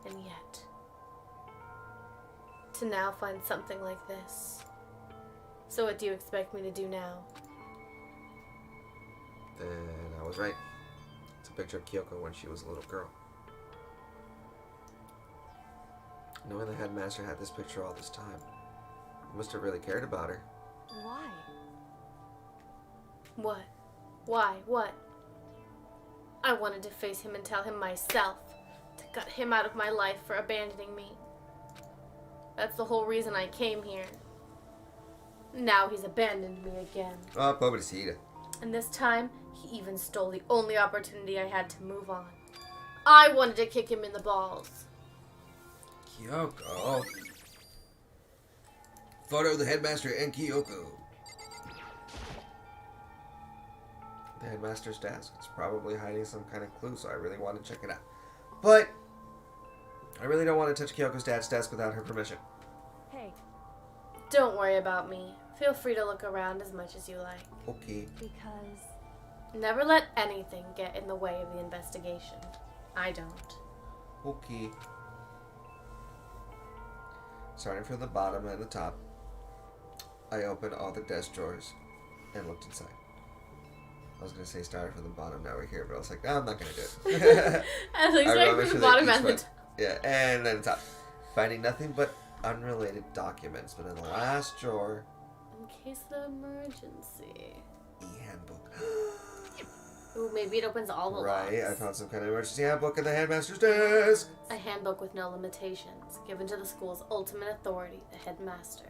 And yet, to now find something like this. So what do you expect me to do now? Then I was right. It's a picture of Kyoko when she was a little girl. Knowing the headmaster had this picture all this time, he must have really cared about her. Why? What? Why? What? I wanted to face him and tell him myself, to cut him out of my life for abandoning me. That's the whole reason I came here. Now he's abandoned me again. Oh, pobrecita. And this time, he even stole the only opportunity I had to move on. I wanted to kick him in the balls. Kyoko. Photo of the headmaster and Kyoko. The headmaster's desk. It's probably hiding some kind of clue, so I really want to check it out. But I really don't want to touch Kyoko's dad's desk without her permission. Hey, Don't worry about me. Feel free to look around as much as you like. Okay. because Never let anything get in the way of the investigation. I don't. Okay. Starting from the bottom and the top, I opened all the desk drawers and looked inside. I was going to say starting from the bottom, now we're here, but I was like, no, I'm not going to do it. At least I right wanna make from the sure that bottom each and the one- top. Yeah, and then top. Finding nothing but unrelated documents, but in the last drawer, In case of emergency. e-handbook. Ooh, maybe it opens all the Right, I locks. found some kind of emergency handbook in the headmaster's desk. A handbook with no limitations, given to the school's ultimate authority, the headmaster.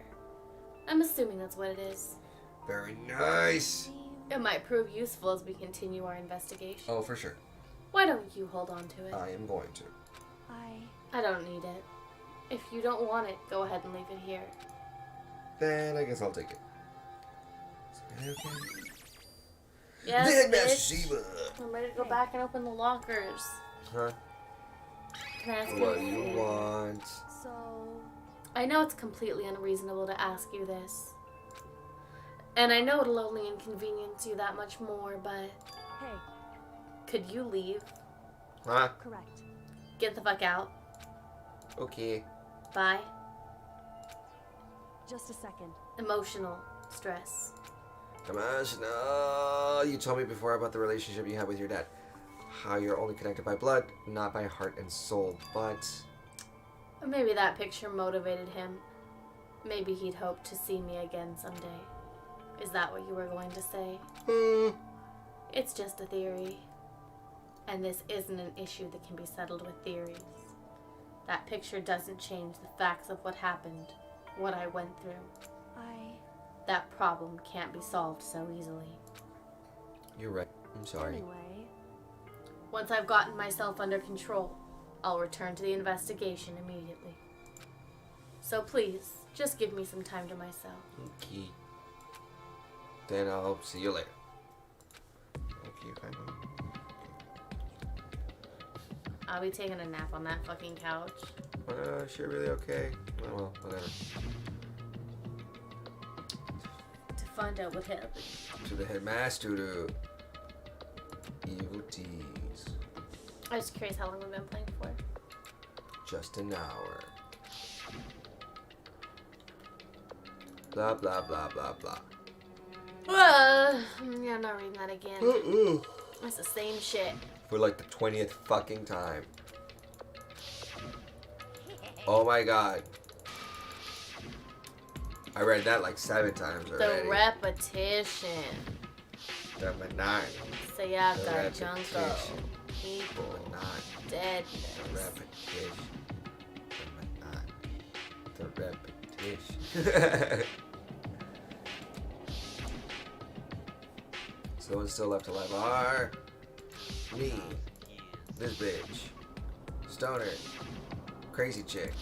I'm assuming that's what it is. Very nice. It might prove useful as we continue our investigation. Oh, for sure. Why don't you hold on to it? I am going to. I don't need it. If you don't want it, go ahead and leave it here. Then I guess I'll take it. Is it really okay? Yes, the Headmaster bitch. Sheba. I'm ready to go back and open the lockers. Huh? Can I ask you What a do you favor? want? So, I know it's completely unreasonable to ask you this. And I know it'll only inconvenience you that much more, but hey, could you leave? Huh? correct. Get the fuck out. Okay. Bye. Just a second. Emotional stress. Emotional. You told me before about the relationship you had with your dad. How you're only connected by blood, not by heart and soul. But Maybe that picture motivated him. Maybe he'd hoped to see me again someday. Is that what you were going to say? It's just a theory. And this isn't an issue that can be settled with theories. That picture doesn't change the facts of what happened, what I went through. That problem can't be solved so easily. you're right. I'm sorry. Anyway, Once I've gotten myself under control, I'll return to the investigation immediately. So please, just give me some time to myself. Okay. Then I'll see you later. Okay, fine. I'll be taking a nap on that fucking couch. Sure, really okay. Oh, well, whatever. To find out what happened. To the headmaster to evil deeds. I was curious how long we've been playing for. Just an hour. Blah, blah, blah, blah, blah. Yeah, I'm not reading that again. It's the same shit. For like the 20th fucking time. Oh my god. I read that like 7 times already. The repetition. The Manai. Sayaka, The Junko, repetition. people, The Manai. The deadness. repetition. The Manai. The repetition. So the ones still left alive are me, this bitch, stoner, crazy chick,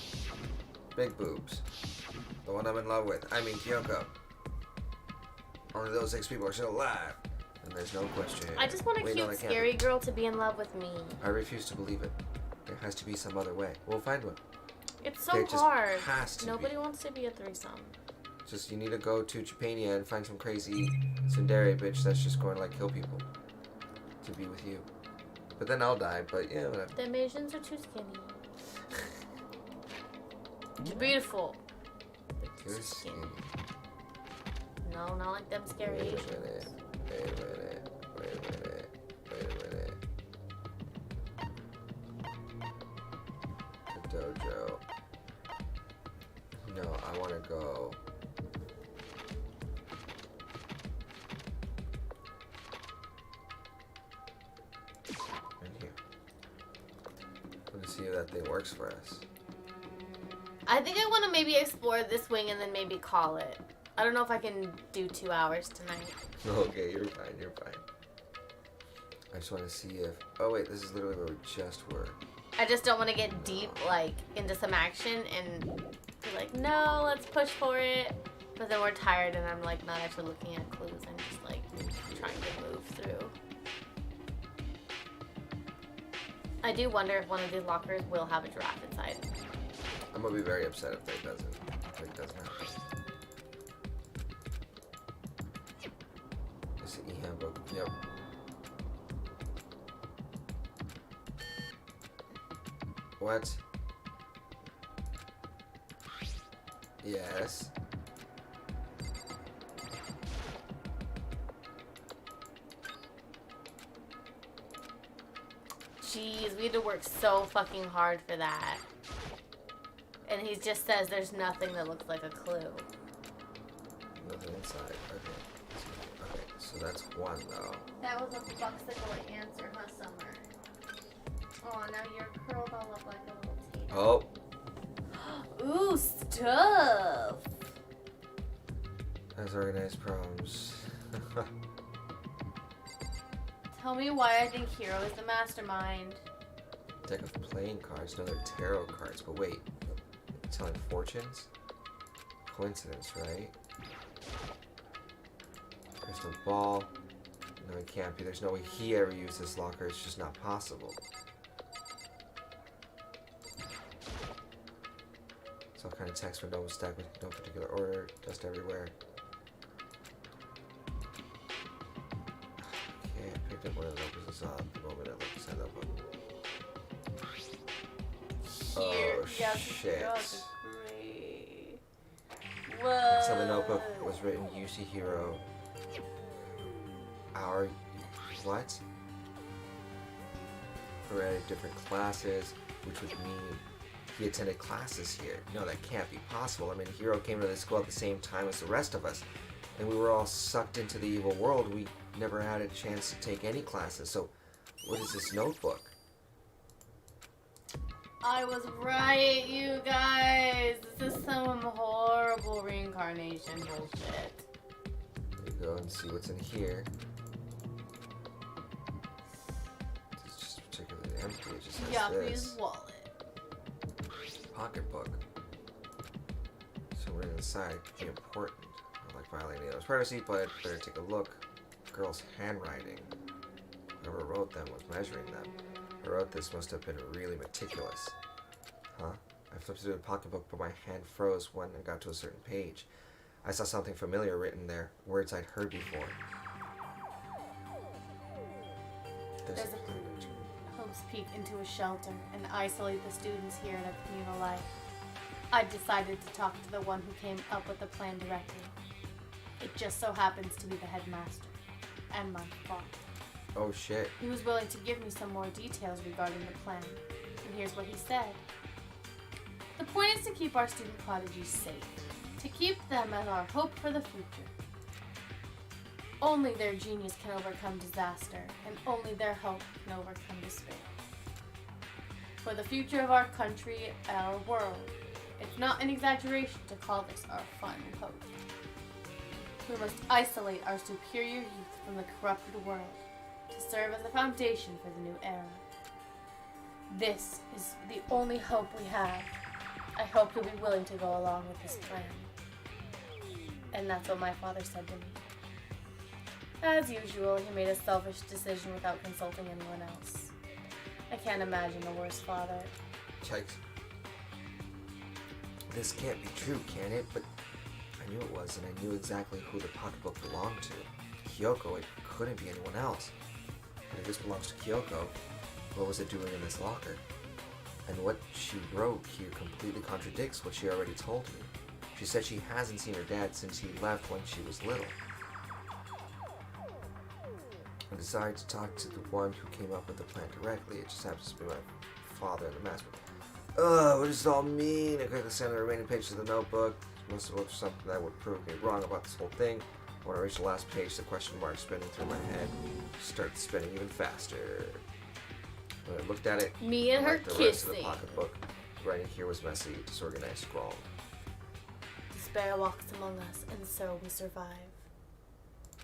big boobs, the one I'm in love with, I mean Kyoko. Only those 6 people are still alive, and there's no question. I just want a Wait, no, cute, they can't scary be. girl to be in love with me. I refuse to believe it. There has to be some other way. We'll find one. It's so There just hard. has to Nobody be. wants to be a threesome. Just you need to go to Japania and find some crazy tsundere bitch that's just going to like kill people to be with you. But then I'll die. But yeah, whatever. The Asians are too skinny. They're beautiful. But You're too skinny. No, not like them scary Wait a Asians. minute. Wait a minute. Wait a minute. Wait a minute. The dojo. No, I want to go. In here. Let's see if that thing works for us. I think I want to maybe explore this wing and then maybe call it. I don't know if I can do 2 hours tonight. Okay, you're fine, you're fine. I just want to see if... Oh wait, this is literally where we just were. I just don't want to get deep, like, into some action and be like, no, let's push for it. But then we're tired and I'm, like, not actually looking at clues. I'm just, like, trying to move through. I do wonder if one of these lockers will have a giraffe inside. I'm gonna be very upset if it doesn't. If it doesn't happen. It's the e-handbook. Yep. What? Yes. Jeez, we had to work so fucking hard for that. And he just says there's nothing that looks like a clue. Nothing inside. Okay. Okay, so that's one though. That was a buxical answer, huh, Summer? Oh, now you're curled all up like a little tater. Oh, Ooh, stuff! that's organized problems. Tell me why I think Hero is the mastermind. Deck of playing cards. No, they're tarot cards. But wait, telling fortunes? Coincidence, right? Crystal ball. No, it can't be. There's no way he ever used this locker. It's just not possible. It's all kind of text window stacked with no particular order. Dust everywhere. Okay, I picked up one of the notebooks and saw it the moment I looked inside that book. Oh, shit. What? Next on the notebook was written Yushihiro. Our... what? We're at different classes, which would mean he attended classes here. No, that can't be possible. I mean, Hiro came to the school at the same time as the rest of us, and we were all sucked into the evil world. We never had a chance to take any classes, so what is this notebook? I was right, you guys. This is some horrible reincarnation bullshit. Let me go and see what's in here. It's just particularly empty. It just has Yaku's this. wallet. Pocketbook. So what inside could be important. Not like violating others' privacy, but better take a look. Girl's handwriting. Whoever wrote them was measuring them. Whoever wrote this must have been really meticulous. Huh? I flipped through the pocketbook, but my hand froze when I got to a certain page. I saw something familiar written there, words I'd heard before. There's There's Hopes peek into a shelter and isolate the students here in a communal life. I decided to talk to the one who came up with the plan directly. It just so happens to be the headmaster and my father. Oh shit. He was willing to give me some more details regarding the plan, and here's what he said. The point is to keep our student prodigies safe, to keep them as our hope for the future. Only their genius can overcome disaster, and only their hope can overcome despair. For the future of our country, our world, it's not an exaggeration to call this our final hope. We must isolate our superior youth from the corrupted world to serve as a foundation for the new era. This is the only hope we have. I hope you'll be willing to go along with this plan. And that's what my father said to me. As usual, he made a selfish decision without consulting anyone else. I can't imagine a worse father. Yikes. This can't be true, can it? But I knew it was, and I knew exactly who the pocketbook belonged to. Kyoko, it couldn't be anyone else. But if this belongs to Kyoko, what was it doing in this locker? And what she wrote here completely contradicts what she already told me. She said she hasn't seen her dad since he left when she was little. I decided to talk to the one who came up with the plan directly. It just happens to be my father and the master. What does it all mean? I quickly sent the remaining pages of the notebook. Must have looked for something that would prove me wrong about this whole thing. When I reached the last page, the question mark spinning through my head started spinning even faster. When I looked at it, Me and her unlike the rest of the kissing. pocketbook, the writing here was messy, disorganized, scrawled. Despair walks among us, and so we survive.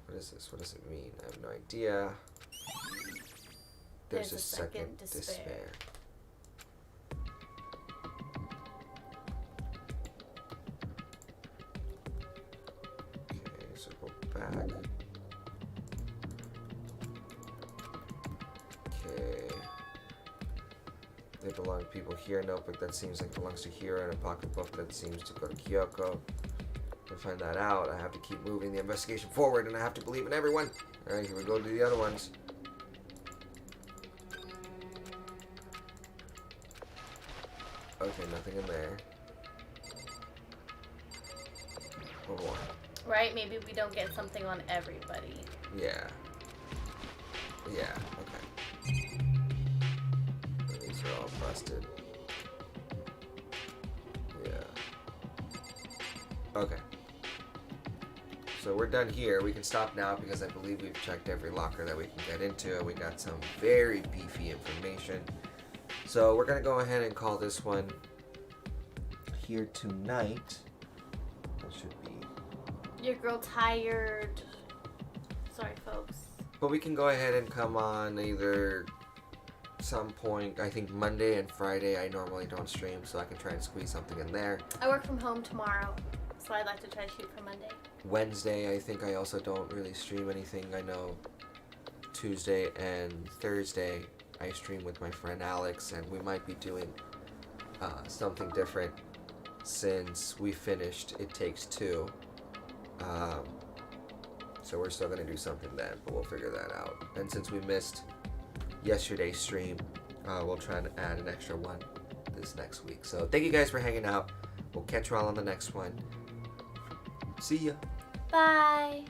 What is this? What does it mean? I have no idea. There's a second despair. Okay, so go back. Okay. They belong to people here. Notebook that seems like belongs to Hiro, and a pocketbook that seems to go to Kyoko. To find that out, I have to keep moving the investigation forward, and I have to believe in everyone. Alright, here we go to the other ones. Okay, nothing in there. Oh boy. Right? Maybe we don't get something on everybody. Yeah. Yeah, okay. These are all busted. Yeah. Okay. So we're done here. We can stop now because I believe we've checked every locker that we can get into. We got some very beefy information. So we're gonna go ahead and call this one here tonight. That should be. Your girl tired. Sorry, folks. But we can go ahead and come on either some point. I think Monday and Friday I normally don't stream, so I can try and squeeze something in there. I work from home tomorrow, so I'd like to try to shoot for Monday. Wednesday I think I also don't really stream anything. I know Tuesday and Thursday, I stream with my friend Alex, and we might be doing something different since we finished It Takes Two. So we're still going to do something then, but we'll figure that out. And since we missed yesterday's stream, we'll try to add an extra one this next week. So thank you guys for hanging out. We'll catch you all on the next one. See ya. Bye.